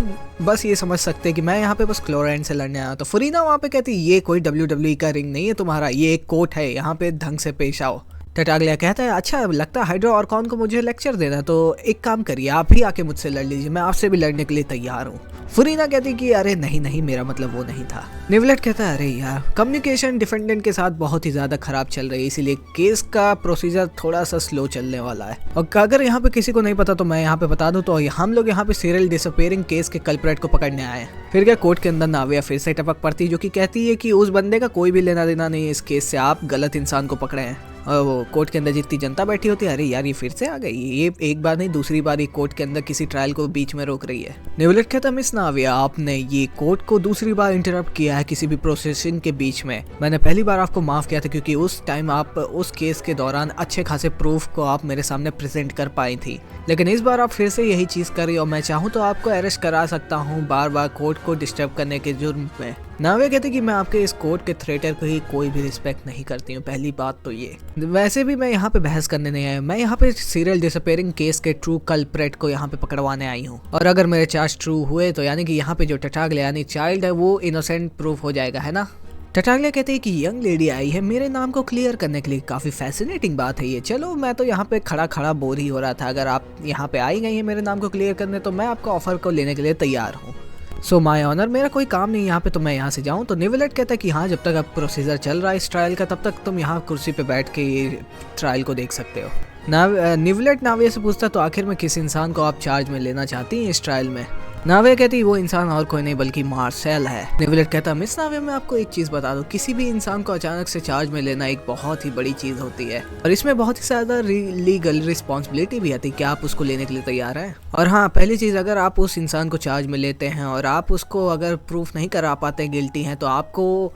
बस ये समझ सकते हैं कि मैं यहाँ पे बस क्लोरेंट से लड़ने आया। तो फरीना वहाँ पे कहती ये कोई WWE का रिंग नहीं है तुम्हारा, ये एक कोर्ट है, यहाँ पे ढंग से पेश आओ। टटागलिया कहता है अच्छा लगता है हाइड्रो ऑर्कोन को मुझे लेक्चर देना, तो एक काम करिए आप ही आके मुझसे लड़ लीजिए, मैं आपसे भी लड़ने के लिए तैयार हूँ। फरीना कहती कि अरे नहीं नहीं मेरा मतलब वो नहीं था। निवलेट कहता है अरे यार कम्युनिकेशन डिफेंडेंट के साथ बहुत ही ज्यादा खराब चल रही है, इसीलिए केस का प्रोसीजर थोड़ा सा स्लो चलने वाला है। और अगर यहाँ पे किसी को नहीं पता तो मैं यहाँ पे बता दूं तो हम लोग यहाँ पे सीरियल डिसअपीयरिंग केस के कल्प्रेट को पकड़ने आए हैं। फिर क्या कोर्ट के अंदर नाविया फिर से टपक पड़ती जो कि कहती है कि उस बंदे का कोई भी लेना देना नहीं है इस केस से, आप गलत इंसान को पकड़े हैं। और वो कोर्ट के अंदर जितनी जनता बैठी होती है अरे यार ये फिर से आ गई, ये एक बार नहीं दूसरी बार ये कोर्ट के अंदर किसी ट्रायल को बीच में रोक रही है। निवलेट कहता मिस नाविया आपने ये कोर्ट को दूसरी बार इंटरप्ट किया है किसी भी प्रोसेसिंग के बीच में। मैंने पहली बार आपको माफ किया था क्योंकि उस टाइम आप उस केस के दौरान अच्छे खासे प्रूफ को आप मेरे सामने प्रेजेंट कर पाई थी, लेकिन इस बार आप फिर से यही चीज कर रही हो। मैं चाहूँ तो आपको अरेस्ट करा सकता हूँ बार बार कोर्ट को डिस्टर्ब करने के जुर्म में। नावे कहते कि मैं आपके इस कोर्ट के थ्रेटर को ही कोई भी रिस्पेक्ट नहीं करती हूँ, पहली बात तो ये। वैसे भी मैं यहाँ पे बहस करने नहीं आया, मैं यहाँ पे सीरियल डिसअपीयरिंग केस के ट्रू कल्प्रेट को यहाँ पे पकड़वाने आई हूँ, और अगर मेरे चार्ज ट्रू हुए तो यानी कि यहाँ पे जो टटागलिया यानी चाइल्ड है वो इनोसेंट प्रूफ हो जाएगा, है ना। टटागलिया कहते हैं कि यंग लेडी आई है मेरे नाम को क्लियर करने के लिए, काफी फैसिनेटिंग बात है ये। चलो मैं तो यहाँ पे खड़ा खड़ा बोर ही हो रहा था, अगर आप यहाँ पे आई गई हैं मेरे नाम को क्लियर करने तो मैं आपका ऑफर को लेने के लिए तैयार हूँ। सो माय ऑनर मेरा कोई काम नहीं यहाँ पे तो मैं यहाँ से जाऊँ। तो निवलेट कहता है कि हाँ जब तक अब प्रोसीजर चल रहा है इस ट्रायल का तब तक तुम यहाँ कुर्सी पे बैठ के ये ट्रायल को देख सकते हो। निवलेट नाविया से पूछता तो आखिर में किस इंसान को आप चार्ज में लेना चाहती हैं इस ट्रायल में। नाविया कहती वो इंसान और कोई नहीं बल्कि मार्सेल है। नेविलेट कहता मिस नाविया मैं आपको एक चीज बता दूं, किसी भी इंसान को अचानक से चार्ज में लेना एक बहुत ही बड़ी चीज होती है और इसमें बहुत ही ज्यादा लीगल रिस्पॉन्सिबिलिटी भी आती है। क्या आप उसको लेने के लिए तैयार हैं? और हाँ, पहली चीज, अगर आप उस इंसान को चार्ज में लेते हैं और आप उसको अगर प्रूफ नहीं करा पाते गिल्टी हैं तो आपको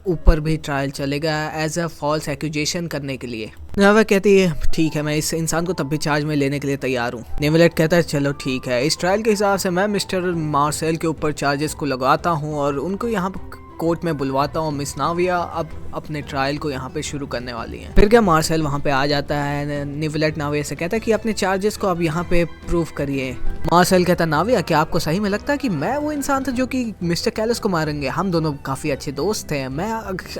ऊपर भी ट्रायल चलेगा एज अ फॉल्स एक्यूजेशन करने के लिए। नाविया कहती है ठीक है, मैं इस इंसान को तब भी चार्ज में लेने के लिए तैयार हूँ। नेविलेट कहता है चलो ठीक है, इस ट्रायल के हिसाब से मैं मिस्टर मार्सेल के ऊपर चार्जेस को लगाता हूँ और उनको यहाँ कोर्ट में बुलवाता हूँ। मिस नाविया अब अपने ट्रायल को यहाँ पे शुरू करने वाली हैं। फिर क्या मार्सेल वहाँ पे आ जाता है। नेविलेट नाविया से कहता है कि अपने चार्जेस को अब यहाँ पे प्रूफ करिए। मार्सेल कहता है नाविया क्या आपको सही में लगता है कि मैं वो इंसान था जो कि मिस्टर कैलिस को मारेंगे? हम दोनों काफी अच्छे दोस्त हैं, मैं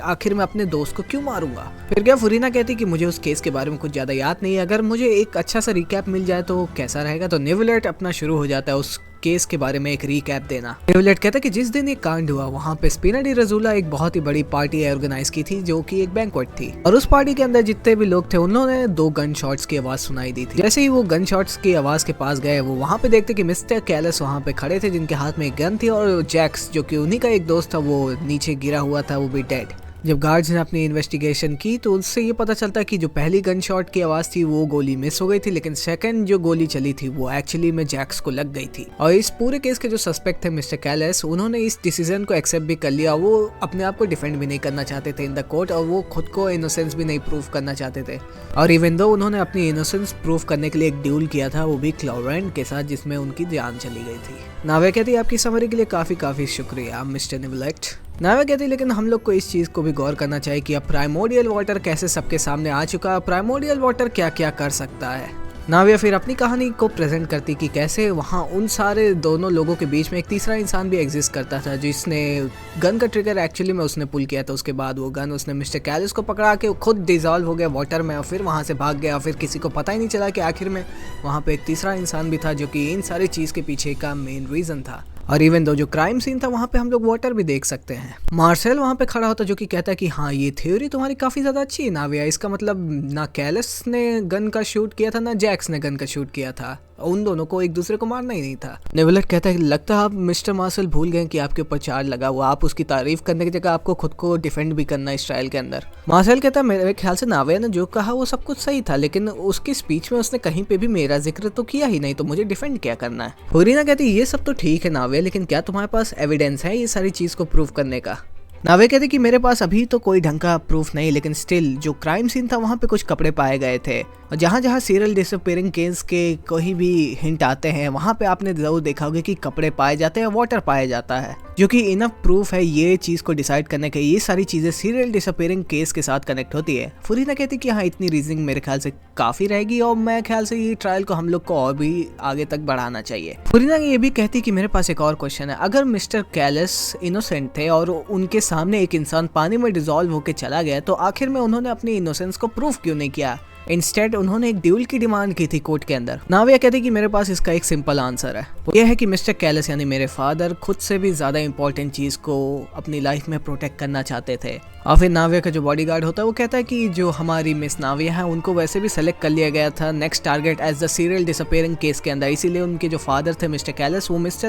आखिर में अपने दोस्त को क्यों मारूंगा? फिर क्या फुरीना कहती कि मुझे उस केस के बारे में कुछ ज्यादा याद नहीं है, अगर मुझे एक अच्छा सा रिकैप मिल जाए तो कैसा रहेगा? तो नेविलेट अपना शुरू हो जाता है उस केस के बारे में एक रिकैप देना। नेविलेट कहता है कि जिस दिन ये कांड हुआ वहाँ पे स्पिना डी रजूला एक बहुत ही बड़ी पार्टी ऑर्गेनाइज की थी जो कि एक बैंक्वेट थी और उस पार्टी के अंदर जितने भी लोग थे उन्होंने 2 गन शॉट्स की आवाज सुनाई दी थी। जैसे ही वो गन शॉट्स की आवाज के पास गए वो वहाँ पे देखते कि मिस्टर कैलिस वहाँ पे खड़े थे जिनके हाथ में एक गन थी और जैक्स जो कि उन्हीं का एक दोस्त था वो नीचे गिरा हुआ था, वो भी डेड। जब गार्ड्स ने अपनी इन्वेस्टिगेशन की तो उससे ये पता चलता है कि जो पहली गन शॉट की आवाज थी वो गोली मिस हो गई थी, लेकिन सेकंड जो गोली चली थी वो एक्चुअली में जैक्स को लग गई थी। और इस पूरे केस के जो सस्पेक्ट थे मिस्टर कैलिस, उन्होंने इस डिसीजन को एक्सेप्ट भी कर लिया। वो अपने आप को डिफेंड भी नहीं करना चाहते थे इन द कोर्ट और वो खुद को इनोसेंस भी नहीं प्रूव करना चाहते थे। और इवन दो उन्होंने अपनी इनोसेंस प्रूव करने के लिए एक ड्यूल किया था, वो भी क्लोरेंट के साथ, जिसमें उनकी जान चली गई थी। नाविया कहती आपकी समरी के लिए काफी शुक्रिया मिस्टर नेविलेट। नाविया कहती लेकिन हम लोग को इस चीज को भी गौर करना चाहिए कि अब प्राइमोर्डियल वाटर कैसे सबके सामने आ चुका है, प्राइमोर्डियल वाटर क्या क्या कर सकता है। नाविया फिर अपनी कहानी को प्रेजेंट करती कि कैसे वहाँ उन सारे दोनों लोगों के बीच में एक तीसरा इंसान भी एग्जिस्ट करता था जिसने गन का ट्रिगर एक्चुअली में उसने पुल किया था। उसके बाद वो गन उसने मिस्टर कैलिस को पकड़ा के खुद डिजॉल्व हो गया वाटर में और फिर वहाँ से भाग गया। फिर किसी को पता ही नहीं चला कि आखिर में वहाँ पे एक तीसरा इंसान भी था जो कि इन सारी चीज़ के पीछे का मेन रीज़न था। और इवन दो जो क्राइम सीन था वहाँ पे हम लोग वाटर भी देख सकते हैं। मार्सेल वहाँ पे खड़ा होता जो कि कहता है कि हाँ ये थ्योरी तुम्हारी काफ़ी ज़्यादा अच्छी है नाविया, इसका मतलब ना कैलिस ने गन का शूट किया था ना जैक्स ने गन का शूट किया था, उन दोनों को एक दूसरे को मारना ही नहीं था। नेविलेट कहता है लगता है आप मिस्टर मार्सेल भूल गए कि आपके ऊपर चार्ज लगा हुआ, आप उसकी तारीफ करने की जगह आपको खुद को डिफेंड भी करना इस ट्रायल के अंदर। मार्सेल कहता है मेरे ख्याल से नाविया ने जो कहा वो सब कुछ सही था, लेकिन उसकी स्पीच में उसने कहीं पे भी मेरा जिक्र तो किया ही नहीं, तो मुझे डिफेंड क्या करना है। फुरीना कहती ये सब तो ठीक है नाविया, लेकिन क्या तुम्हारे पास एविडेंस है ये सारी चीज को प्रूव करने का? नाविया कहते कि मेरे पास अभी तो कोई ढंग का प्रूफ नहीं, लेकिन स्टिल जो क्राइम सीन था वहाँ पे कुछ कपड़े पाए गए थे और जहाँ जहाँ सीरियल डिसअपीयरिंग केस के कोई भी हिंट आते हैं वहाँ पे आपने जरूर देखा होगा कि कपड़े पाए जाते हैं, वाटर पाया जाता है, जो कि इनफ प्रूफ है ये चीज़ को डिसाइड करने के। ये सारी चीज़ें सीरियल डिसअपीयरिंग केस के साथ कनेक्ट होती है। फुरीना कहती कि हाँ इतनी रीजनिंग मेरे ख्याल से काफ़ी रहेगी और मैं ख्याल से ये ट्रायल को हम लोग को और भी आगे तक बढ़ाना चाहिए। फुरीना ये भी कहती कि मेरे पास एक और क्वेश्चन है, अगर मिस्टर कैलिस इनोसेंट थे और उनके सामने एक इंसान पानी में डिसॉल्व होकर चला गया तो आखिर में उन्होंने अपनी इनोसेंस को प्रूफ क्यों नहीं किया? इंस्टेड उन्होंने एक ड्यूल की डिमांड की थी कोर्ट के अंदर। नाविया कहती कि मेरे पास इसका एक सिंपल आंसर है, वो ये है कि मिस्टर कैलिस यानी मेरे फादर खुद से भी ज्यादा इंपॉर्टेंट चीज को अपनी लाइफ में प्रोटेक्ट करना चाहते थे। और फिर नाविया का जो बॉडीगार्ड होता है वो कहता है कि जो हमारी मिस नाविया है उनको वैसे भी सेलेक्ट कर लिया गया था next target as the serial disappearing case के अंदर, इसीलिए उनके जो फादर थे मिस्टर कैलिस वो मिस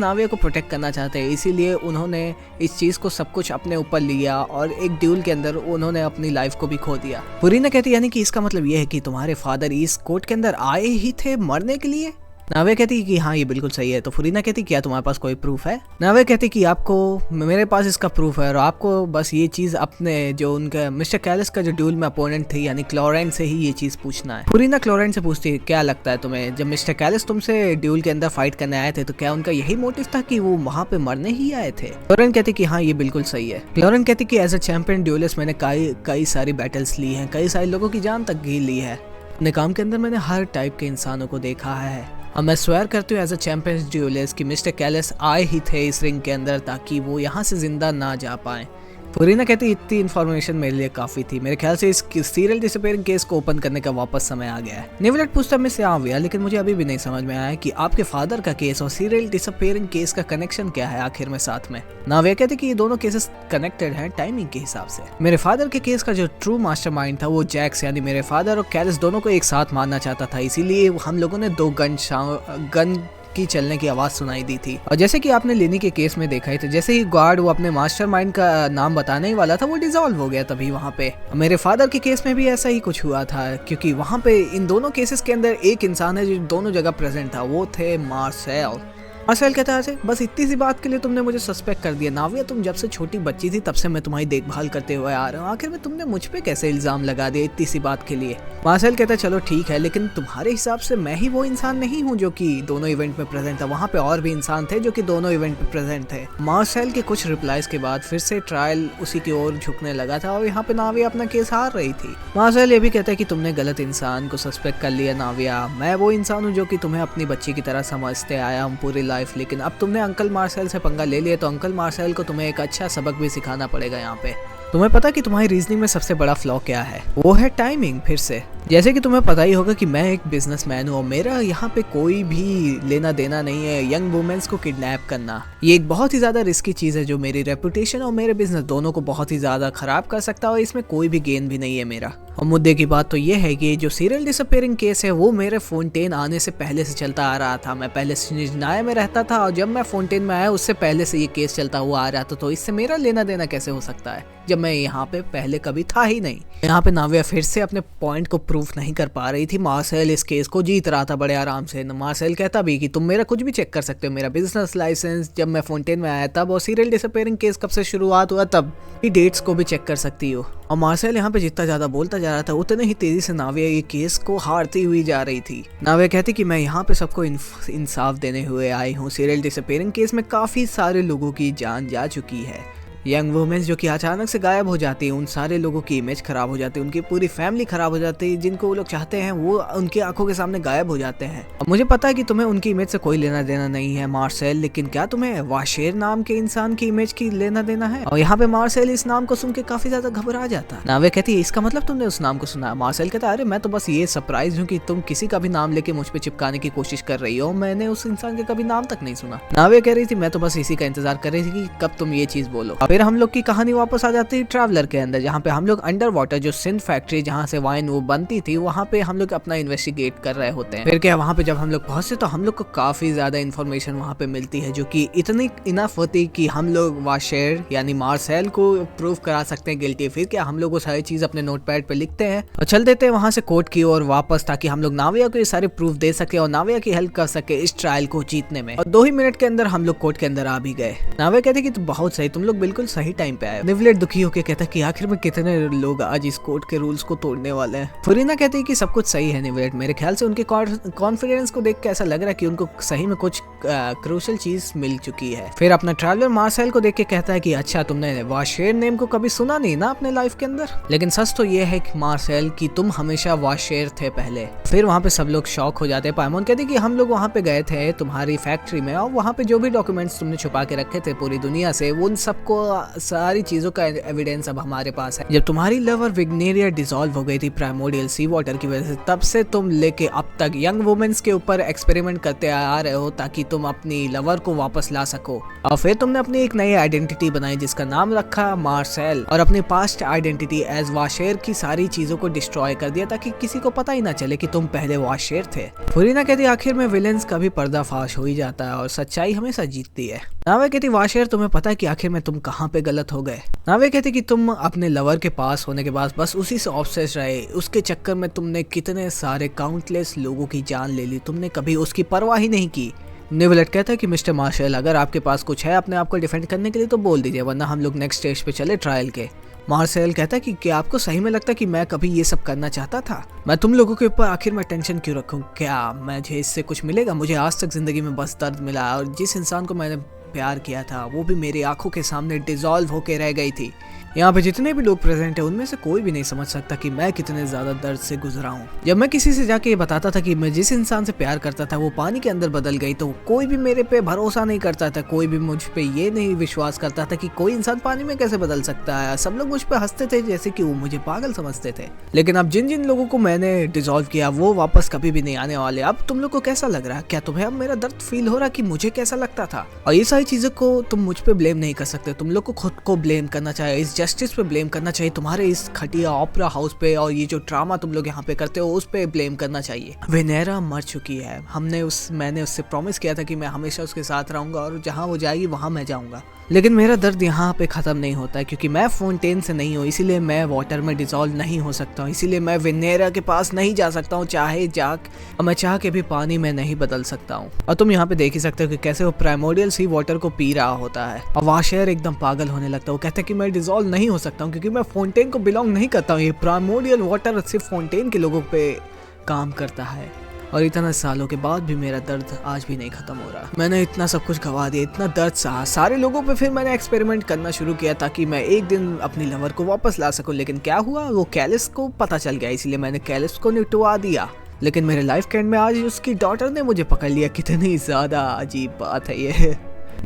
नाविया को प्रोटेक्ट करना चाहते हैं, इसीलिए उन्होंने इस चीज को सब कुछ अपने ऊपर लिया और एक ड्यूल के अंदर उन्होंने अपनी लाइफ को भी खो दिया। फुरीना कहती यानी कि इसका मतलब ये है कि तुम्हारे फादर इस कोर्ट के अंदर आए ही थे मरने के लिए? नाविया कहती कि हाँ ये बिल्कुल सही है। तो फुरीना कहती क्या तुम्हारे पास कोई प्रूफ है? नाविया कहती कि आपको, मेरे पास इसका प्रूफ है और आपको बस ये चीज़ अपने जो उनका मिस्टर कैलिस का जो ड्यूल में अपोनेंट थी यानी क्लोरेंट से ही ये चीज़ पूछना है। फुरीना क्लोरेंट से पूछती है क्या लगता है तुम्हें, जब मिस्टर कैलिस तुमसे ड्यूल के अंदर फाइट करने आए थे तो क्या उनका यही मोटिव था कि वो वहाँ पे मरने ही आए थे? क्लोरेंट कहती कि हाँ ये बिल्कुल सही है। क्लोरेंट कहती कि एज अ चैंपियन ड्यूलिस्ट मैंने कई सारी बैटल्स ली हैं, कई सारे लोगों की जान तक भी ली है। अपने काम के अंदर मैंने हर टाइप के इंसानों को देखा है और मैं स्वेयर करती हूँ एज अ चैंपियंस ड्यूलिस्ट कि मिस्टर कैलिस आए ही थे इस रिंग के अंदर ताकि वो यहाँ से जिंदा ना जा पाए। फुरीना कहती इतनी इन्फॉर्मेशन मेरे लिए काफ़ी थी, मेरे ख्याल से इस सीरियल डिसअपीयरिंग केस को ओपन करने का वापस समय आ गया है। नेविलेट पूछता मैं से आविया, लेकिन मुझे अभी भी नहीं समझ में आया कि आपके फादर का केस और सीरियल डिसअपीयरिंग केस का कनेक्शन क्या है आखिर में साथ में। नाविया कहती कि ये दोनों केसेस कनेक्टेड हैं टाइमिंग के हिसाब से। मेरे फादर के केस का जो ट्रू मास्टरमाइंड था वो जैक्स यानी मेरे फादर और कैलिस दोनों को एक साथ मारना चाहता था, इसीलिए हम लोगों ने 2 गन की चलने की आवाज सुनाई दी थी। और जैसे कि आपने लेनी के केस में देखा ही था, जैसे ही गार्ड वो अपने मास्टरमाइंड का नाम बताने ही वाला था वो डिसॉल्व हो गया तभी वहाँ पे। मेरे फादर के केस में भी ऐसा ही कुछ हुआ था, क्योंकि वहाँ पे इन दोनों केसेस के अंदर एक इंसान है जो दोनों जगह प्रेजेंट था, वो थे मार्सेल। मार्सेल कहता है बस इतनी सी बात के लिए तुमने मुझे सस्पेक्ट कर दिया। नाविया, तुम जब से छोटी बच्ची थी तब से मैं तुम्हारी देखभाल करते हुए आ रहा हूँ, आखिर में तुमने मुझ पे कैसे इल्जाम लगा दिया इतनी सी बात के लिए। मार्सेल कहता है चलो ठीक है, लेकिन तुम्हारे हिसाब से मैं ही वो इंसान नहीं हूँ जो कि दोनों इवेंट में प्रेजेंट था, वहाँ पे और भी इंसान थे जो कि दोनों इवेंट में प्रेजेंट थे। मार्सेल के कुछ रिप्लाईज के बाद फिर से ट्रायल उसी की ओर झुकने लगा था और यहाँ पे नाविया अपना केस हार रही थी। मार्सेल ये भी कहता है कि तुमने गलत इंसान को सस्पेक्ट कर लिया नाविया, मैं वो इंसान हूँ जो कि तुम्हें अपनी बच्ची की तरह समझते आया हूँ पूरी लाइफ, लेकिन अब तुमने अंकल मार्सेल से पंगा ले लिया तो अंकल मार्सेल को तुम्हें एक अच्छा सबक भी सिखाना पड़ेगा। यहाँ पे तुम्हें पता कि तुम्हारी रीजनिंग में सबसे बड़ा फ्लॉ क्या है? वो है टाइमिंग। फिर से जैसे कि तुम्हें पता ही होगा कि मैं एक बिजनेसमैन हूँ और मेरा यहाँ पे कोई भी लेना देना नहीं है यंग वुमेन्स को किडनैप करना। ये एक बहुत ही ज्यादा रिस्की चीज है जो मेरी रेपुटेशन और मेरे बिजनेस दोनों को बहुत ही ज्यादा खराब कर सकता है और इसमें कोई भी गेन भी नहीं है मेरा। और मुद्दे की बात तो ये है कि जो सीरियल डिसअपीयरिंग केस है वो मेरे फोन्टेन आने से पहले से चलता आ रहा था। मैं पहले स्निजनाया में रहता था और जब मैं फोन्टेन में आया उससे पहले से ये केस चलता हुआ आ रहा था, तो इससे मेरा लेना देना कैसे हो सकता है जब मैं यहाँ पे पहले कभी था ही नहीं। यहाँ पे नाविया फिर से अपने पॉइंट को प्रूफ नहीं कर पा रही थी। मार्सेल इस केस को जीत रहा था बड़े आराम से। मार्सेल कहता भी कि तुम मेरा कुछ भी चेक कर सकते हो, मेरा बिजनेस लाइसेंस जब मैं फोन्टेन में आया तब, और सीरियल डिसअपीयरिंग केस कब से शुरुआत हुआ तब, ये डेट्स को भी चेक कर सकती हो। और मार्सेल यहाँ पे जितना ज्यादा बोलता जा रहा था उतने ही तेजी से नाविया ये केस को हारती हुई जा रही थी। नाविया कहती कि मैं यहाँ पे सबको इंसाफ देने हुए आई हूँ। सीरियल डिसअपीयरिंग केस में काफी सारे लोगों की जान जा चुकी है। यंग वुमेन्स जो कि अचानक से गायब हो जाती है, उन सारे लोगों की इमेज खराब हो जाती है, उनकी पूरी फैमिली खराब हो जाती है, जिनको वो लोग चाहते हैं वो उनकी आंखों के सामने गायब हो जाते हैं। अब मुझे पता है कि तुम्हें उनकी इमेज से कोई लेना देना नहीं है मार्सेल, लेकिन क्या तुम्हें वाशेर नाम के इंसान की इमेज की लेना देना है? और यहाँ पे मार्सेल इस नाम को सुन के काफी ज्यादा घबरा जाता है। नावे कहती है इसका मतलब तुमने उस नाम को सुना? मार्सेल कहता है अरे मैं तो बस ये सरप्राइज हूँ कि तुम किसी का भी नाम लेके मुझ पे चिपकाने की कोशिश कर रही हो, मैंने उस इंसान का कभी नाम तक नहीं सुना। नावे कह रही थी मैं तो बस इसी का इंतजार कर रही थी कि कब तुम ये चीज बोलो। फिर हम लोग की कहानी वापस आ जाती है ट्रैवलर के अंदर, जहाँ पे हम लोग अंडर वाटर जो सिंध फैक्ट्री जहाँ से वाइन वो बनती थी वहाँ पे हम लोग अपना इन्वेस्टिगेट कर रहे होते हैं। फिर क्या वहाँ पे जब हम लोग पहुंचते तो हम लोग को काफी ज्यादा इन्फॉर्मेशन वहाँ पे मिलती है जो कि इतनी इनफ होती कि हम लोग वाशेर यानी मार्सेल को प्रूव करा सकते हैं गिल्टी। फिर क्या हम लोग वो सारी चीज अपने नोटपैड पे लिखते हैं और चल देते हैं वहाँ से कोर्ट की ओर वापस, ताकि हम लोग नाविया को ये सारे प्रूफ दे सके और नाविया की हेल्प कर सके इस ट्रायल को जीतने में। और 2 ही मिनट के अंदर हम लोग कोर्ट के अंदर आ भी गए। नाविया कहते कि बहुत सही, तुम लोग बिल्कुल सही टाइम पे आए। निवलेट दुखी होकर कहता कि आखिर में कितने लोग आज इस कोर्ट के रूल्स को तोड़ने वाले हैं। फरीना कहती है कि सब कुछ सही है निवलेट, मेरे ख्याल से उनके कॉन्फिडेंस को देख के ऐसा लग रहा है कि उनको सही में कुछ क्रूशियल चीज मिल चुकी है। फिर अपना ट्रैवलर मार्सेल को देख के कहता है कि अच्छा तुमने वाशेर नेम को कभी सुना नहीं ना अपने लाइफ के अंदर, लेकिन सच तो ये है कि मार्सेल कि तुम हमेशा वाशेर थे पहले। फिर वहाँ पे सब लोग शॉक हो जाते हैं। पाइमोन कहते कि हम लोग वहाँ पे गए थे तुम्हारी फैक्ट्री में और वहाँ पे जो भी डॉक्यूमेंट्स तुमने छुपा के रखे थे पूरी दुनिया से, उन सबको सारी चीजों का एविडेंस अब हमारे पास है। जब तुम्हारी लव और विग्नेरिया डिसॉल्व हो गई थी प्राइमोर्डियल सी वाटर की वजह से, तब से तुम लेके अब तक यंग वुमेन्स के ऊपर एक्सपेरिमेंट करते आ रहे हो ताकि तुम अपनी लवर को वापस ला सको। और फिर तुमने अपनी एक नई आइडेंटिटी बनाई जिसका नाम रखा मार्सेल, और अपनी पास्ट आइडेंटिटी एज वाशेर की सारी चीजों को डिस्ट्रॉय कर दिया ताकि किसी को पता ही ना चले कि तुम पहले वाशेर थे। फरीना कहती आखिर में विलेंस का भी पर्दाफाश हो ही जाता है और सच्चाई हमेशा जीतती है। नावे कहती वाशेर तुम्हें पता है कि आखिर में तुम कहाँ पे गलत हो गए? नावे कहती कि तुम अपने लवर के पास होने के बाद बस उसी से ऑब्सेस रहे, उसके चक्कर में तुमने कितने सारे काउंटलेस लोगों की जान ले ली, तुमने कभी उसकी परवाह ही नहीं की। निवलेट कहता है कि मिस्टर मार्शल अगर आपके पास कुछ है अपने आप को डिफेंड करने के लिए तो बोल दीजिए, वरना हम लोग नेक्स्ट स्टेज पे चले ट्रायल के। मार्सेल कहता है कि क्या आपको सही में लगता है कि मैं कभी ये सब करना चाहता था? मैं तुम लोगों के ऊपर आखिर में टेंशन क्यों रखूं? क्या मुझे इससे कुछ मिलेगा? मुझे आज तक जिंदगी में बस दर्द मिला और जिस इंसान को मैंने प्यार किया था वो भी मेरी आंखों के सामने डिसॉल्व होके रह गई थी। यहाँ पे जितने भी लोग प्रेजेंट है उनमें से कोई भी नहीं समझ सकता कि मैं कितने ज्यादा दर्द से गुजरा हूँ। जब मैं किसी से जाके ये बताता था कि मैं जिस इंसान से प्यार करता था वो पानी के अंदर बदल गई तो कोई भी मेरे पे भरोसा नहीं करता था, कोई भी मुझ पे ये नहीं विश्वास करता था कि कोई इंसान पानी में कैसे बदल सकता है। सब लोग मुझ पे हंसते थे जैसे कि वो मुझे पागल समझते थे। लेकिन अब जिन जिन लोगों को मैंने डिसॉल्व किया वो वापस कभी भी नहीं आने वाले। अब तुम लोग को कैसा लग रहा है? क्या तुम्हें अब मेरा दर्द फील हो रहा कि मुझे कैसा लगता था? और ये सारी चीजों को तुम मुझ पे ब्लेम नहीं कर सकते, तुम लोग को खुद को ब्लेम करना चाहिए। इस जस्टिस पे ब्लेम करना चाहिए, तुम्हारे इस खटिया ओपेरा हाउस पे और ये जो ड्रामा तुम लोग यहाँ पे करते हो उस पे ब्लेम करना चाहिए। वेनेरा मर चुकी है, मैंने उससे प्रॉमिस किया था कि मैं हमेशा उसके साथ रहूंगा और जहाँ वो जाएगी वहाँ मैं जाऊंगा। लेकिन मेरा दर्द यहाँ पे ख़त्म नहीं होता है क्योंकि मैं फोंटेन से नहीं हूँ, इसीलिए मैं वाटर में डिसॉल्व नहीं हो सकता हूँ, इसीलिए मैं वेनेरा के पास नहीं जा सकता हूँ, मैं चाह के भी पानी में नहीं बदल सकता हूँ। और तुम यहाँ पे देख ही सकते हो कि कैसे वो प्राइमोर्डियल सी वाटर को पी रहा होता है और वाशर एकदम पागल होने लगता है। वो कहता है कि मैं डिसॉल्व नहीं हो सकता हूँ क्योंकि मैं फोंटेन को बिलोंग नहीं करता हूँ, ये प्राइमोर्डियल वाटर सिर्फ फोंटेन के लोगों पे काम करता है। और इतना सालों के बाद भी मेरा दर्द आज भी नहीं खत्म हो रहा। मैंने इतना सब कुछ गवा दिया, इतना दर्द सहा सारे लोगों पे, फिर मैंने एक्सपेरिमेंट करना शुरू किया ताकि मैं एक दिन अपनी लवर को वापस ला सकूं। लेकिन क्या हुआ, वो कैलिस को पता चल गया, इसलिए मैंने कैलिस को निटवा दिया। लेकिन मेरे लाइफ के एंड में आज उसकी डॉटर ने मुझे पकड़ लिया। कितनी ज्यादा अजीब बात है ये।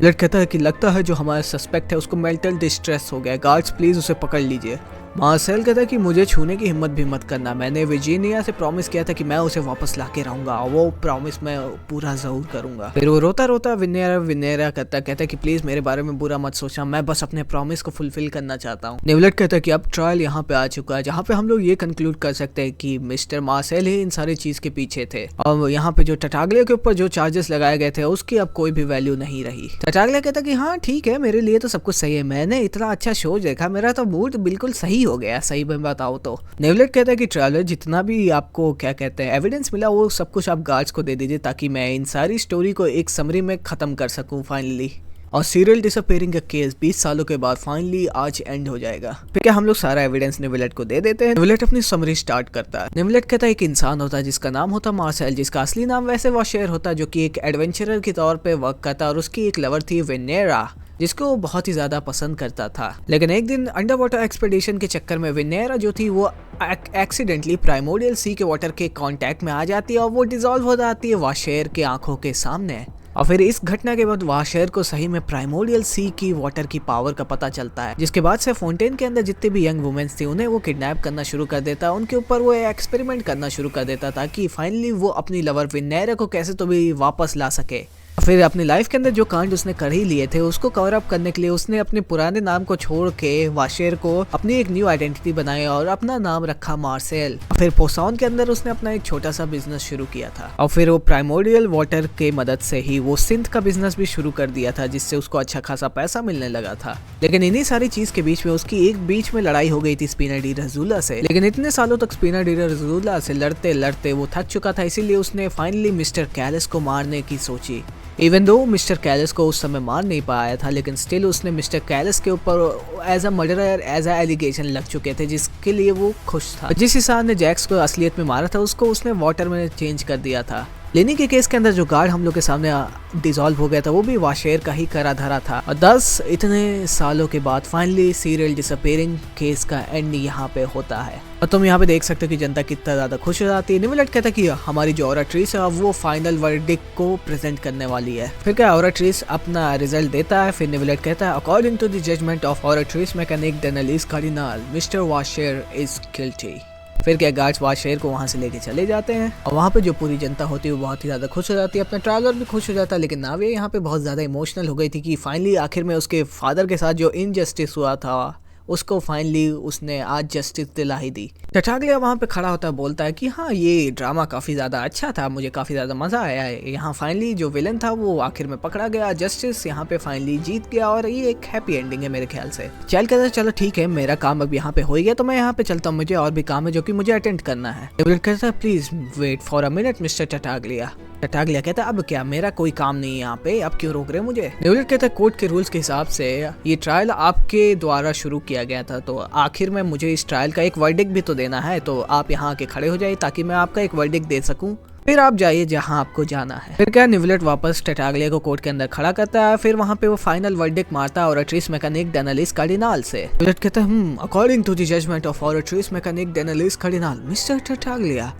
लड़ कहता है कि लगता है जो हमारा सस्पेक्ट है उसको मेंटल डिस्ट्रेस हो गया, गार्ड्स प्लीज उसे पकड़ लीजिए। मार्सेल कहता है कि मुझे छूने की हिम्मत भी मत करना, मैंने वर्जीनिया से प्रॉमिस किया था कि मैं उसे वापस ला के रहूंगा, वो प्रॉमिस मैं पूरा जरूर करूंगा। फिर वो रोता रोता विनेरा कहता है कि प्लीज मेरे बारे में बुरा मत सोचना, मैं बस अपने प्रॉमिस को फुलफिल करना चाहता हूँ। निवलेट कहता है कि अब ट्रायल यहाँ पे आ चुका है जहाँ पे हम लोग ये कंक्लूड कर सकते हैं कि मिस्टर मार्सेल ही इन सारी चीज के पीछे थे और यहाँ पे जो टटागले के ऊपर जो चार्जेस लगाए गए थे उसकी अब कोई भी वैल्यू नहीं रही। टटागले कहता कि हाँ ठीक है, मेरे लिए तो सब कुछ सही है, मैंने इतना अच्छा शो देखा, मेरा तो मूड बिल्कुल सही हो गया, सही में बताओ तो। नेवलेट कहता है कि ट्रेलर जितना भी आपको क्या कहते हैं एविडेंस मिला वो सब कुछ आप गार्ड्स को दे दीजिए ताकि मैं इन सारी स्टोरी को एक समरी में खत्म कर सकूं फाइनली। और सीरियल डिसअपीयरिंग का केस 20 सालों के बाद फाइनली आज एंड हो जाएगा। फिर क्या हम लोग सारा एविडेंस नेवलेट को दे देते हैं। नेवलेट अपनी समरी स्टार्ट करता है। नेवलेट कहता है एक इंसान होता है जिसका नाम होता मार्सेल, जिसका असली नाम वैसे वाशर होता है, जो कि एक एडवेंचरर के तौर पे वर्क करता है और उसकी एक लवर थी वेनेरा जिसको वो बहुत ही ज्यादा पसंद करता था। लेकिन एक दिन अंडर वाटर एक्सपेडिशन के चक्कर में वेनेरा जो थी वो एक्सीडेंटली प्राइमोर्डियल सी के वाटर के कांटेक्ट में आ जाती है और वो डिसॉल्व हो जाती है वाशर के आंखों के सामने। और फिर इस घटना के बाद वाशर को सही में प्राइमोर्डियल सी की वाटर की पावर का पता चलता है, जिसके बाद से फोंटेन के अंदर जितने भी यंग वुमेन्स थी उन्हें वो किडनैप करना शुरू कर देता, उनके ऊपर वो एक्सपेरिमेंट करना शुरू कर देता ताकि फाइनली वो अपनी लवर वेनेरा को कैसे तो भी वापस ला सके। फिर अपनी लाइफ के अंदर जो कांड उसने कर ही लिए थे उसको कवर अप करने के लिए उसने अपने पुराने नाम को छोड़ के वाशर को अपनी एक न्यू आइडेंटिटी बनाई और अपना नाम रखा मार्सेल। फिर पोसाउन के अंदर उसने अपना एक छोटा सा बिजनेस शुरू किया था और फिर वो प्राइमोर्डियल वाटर के मदद से ही वो सिंथ का बिजनेस भी शुरू कर दिया था, जिससे उसको अच्छा खासा पैसा मिलने लगा था। लेकिन इन्हीं सारी चीज के बीच में उसकी एक बीच में लड़ाई हो गई थी स्पिनर डी रजूला से। लेकिन इतने सालों तक स्पिनर डी रजूला से लड़ते लड़ते वो थक चुका था, इसीलिए उसने फाइनली मिस्टर कैलिस को मारने की सोची। इवन दो मिस्टर कैलिस को उस समय मार नहीं पाया था, लेकिन स्टिल उसने मिस्टर कैलिस के ऊपर as a murderer as an allegation लग चुके थे, जिसके लिए वो खुश था। जिस इंसान ने जैक्स को असलियत में मारा था उसको उसने वाटर में चेंज कर दिया था। लेनी के केस के अंदर जो गार्ड हम लोग के सामने डिसॉल्व हो गया था वो भी वाशर का ही करा धरा था। और 10 इतने सालों के बाद फाइनली सीरियल डिसअपीयरिंग केस का एंड यहाँ पे होता है और तुम यहाँ पे देख सकते हो कि जनता कितना ज्यादा खुश हो जाती है। नेवलेट कहता है कि हमारी जो ओराट्रिस है वो फाइनल वर्डिक्ट को प्रेजेंट करने वाली है। फिर क्या ओराट्रिस अपना रिजल्ट देता है। फिर नेवलेट कहता है according to the judgment of Oratris mechanic Denalis cardinal mister Washer is guilty. फिर क्या गार्ड्स वाशर को वहाँ से लेके चले जाते हैं और वहाँ पे जो पूरी जनता होती है वो बहुत ही ज़्यादा खुश हो जाती है। अपना ट्रैवलर भी खुश हो जाता है, लेकिन नावे यहाँ पे बहुत ज़्यादा इमोशनल हो गई थी कि फाइनली आखिर में उसके फादर के साथ जो इनजस्टिस हुआ था उसको फाइनली उसने आज जस्टिस दिला ही दी। टटागलिया वहाँ पे खड़ा होता है, बोलता है कि हाँ ये ड्रामा काफ़ी ज़्यादा अच्छा था, मुझे काफ़ी ज़्यादा मज़ा आया है। यहाँ फाइनली जो विलन था वो आखिर में पकड़ा गया, जस्टिस यहाँ पे फाइनली जीत गया और ये एक हैप्पी एंडिंग है मेरे ख्याल से। चल कहता है चलो ठीक है, मेरा काम अब यहाँ पे हो गया तो मैं यहाँ पे चलता हूँ, मुझे और भी काम है जो कि मुझे अटेंड करना है। कहता है please wait for a minute mister Tattaglia. Tattaglia कहता है अब क्या, मेरा कोई काम नहीं है यहाँ पे, अब क्यों रोक रहे मुझे। नेवलेट कहता है कोर्ट के रूल्स के हिसाब से ये ट्रायल आपके द्वारा शुरू किया गया था, तो आखिर में मुझे इस ट्रायल का एक वर्डिक्ट भी तो देना है, तो आप यहाँ आके खड़े हो जाइए ताकि मैं आपका एक वर्डिक्ट दे सकूं। फिर आप जाइए जहां आपको जाना है। फिर क्या नेवलेट वापस टटागलिया को कोर्ट के अंदर खड़ा करता है। फिर वहां पे वो फाइनल वर्डिक्ट मारता है ओराट्रिस मैकेनिक डेनालिस कार्डिनल से। नेवलेट कहता है according to the judgment of Oratris mechanic Denalis cardinal mister Tattaglia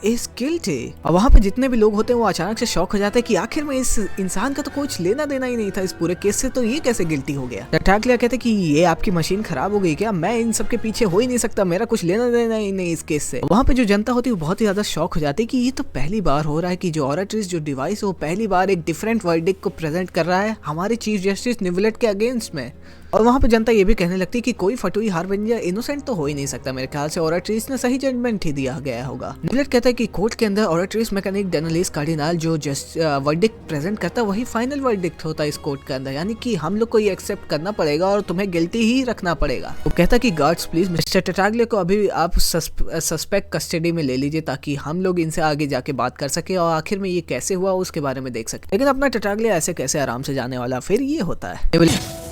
is guilty. और वहाँ पे जितने भी लोग होते हैं वो अचानक से शॉक हो जाते हैं कि आखिर में इस इंसान का तो कुछ लेना देना ही नहीं था इस पूरे केस से, तो ये कैसे गिल्टी हो गया। टटागलिया कहते कि ये आपकी मशीन खराब हो गई क्या, मैं इन सब के पीछे हो ही नहीं सकता, मेरा कुछ लेना देना ही नहीं इस केस से। वहाँ पे जो जनता होती है वो बहुत ही ज्यादा शॉक हो जाती है कि ये तो पहली बार हो रहा है कि जो ओराट्रिस जो डिवाइस है वो पहली बार एक डिफरेंट वर्डिक्ट को प्रेजेंट कर रहा है हमारे चीफ जस्टिस नेवलेट के अगेंस्ट में। और वहाँ पे जनता ये भी कहने लगती है कि कोई फटुई हार्बिंजर इनोसेंट तो हो ही नहीं सकता, मेरे ख्याल से ओराट्रिस ने सही जजमेंट ही दिया गया होगा। निवलेट कहता है कि कोर्ट के अंदर ओराट्रिस मैकेनिक डेनालिस कार्डिनल जो जस्ट वर्डिक्ट प्रेजेंट करता है वही फाइनल वर्डिक्ट होता है इस कोर्ट के अंदर, यानी कि हम लोग को ये एक्सेप्ट करना पड़ेगा और तुम्हें गिल्टी ही रखना पड़ेगा। वो कहता है कि गार्ड्स प्लीज मिस्टर टटागले को अभी आप सस्पेक्ट कस्टडी में ले लीजिए ताकि हम लोग इनसे आगे जाके बात कर सके और आखिर में ये कैसे हुआ उसके बारे में देख सके। लेकिन अपना टटागले ऐसे कैसे आराम से जाने वाला, फिर ये होता है।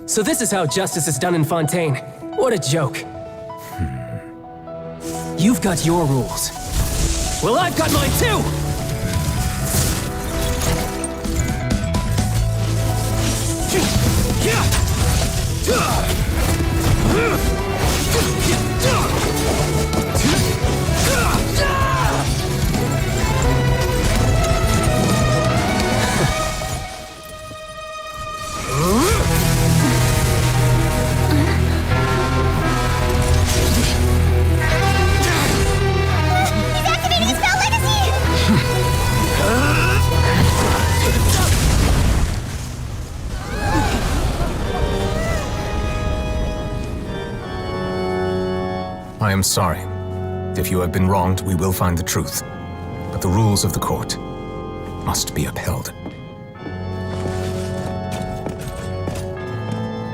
So this is how justice is done in Fontaine. What a joke. You've got your rules. Well, I've got mine too! I am sorry. If you have been wronged, we will find the truth. But the rules of the court must be upheld.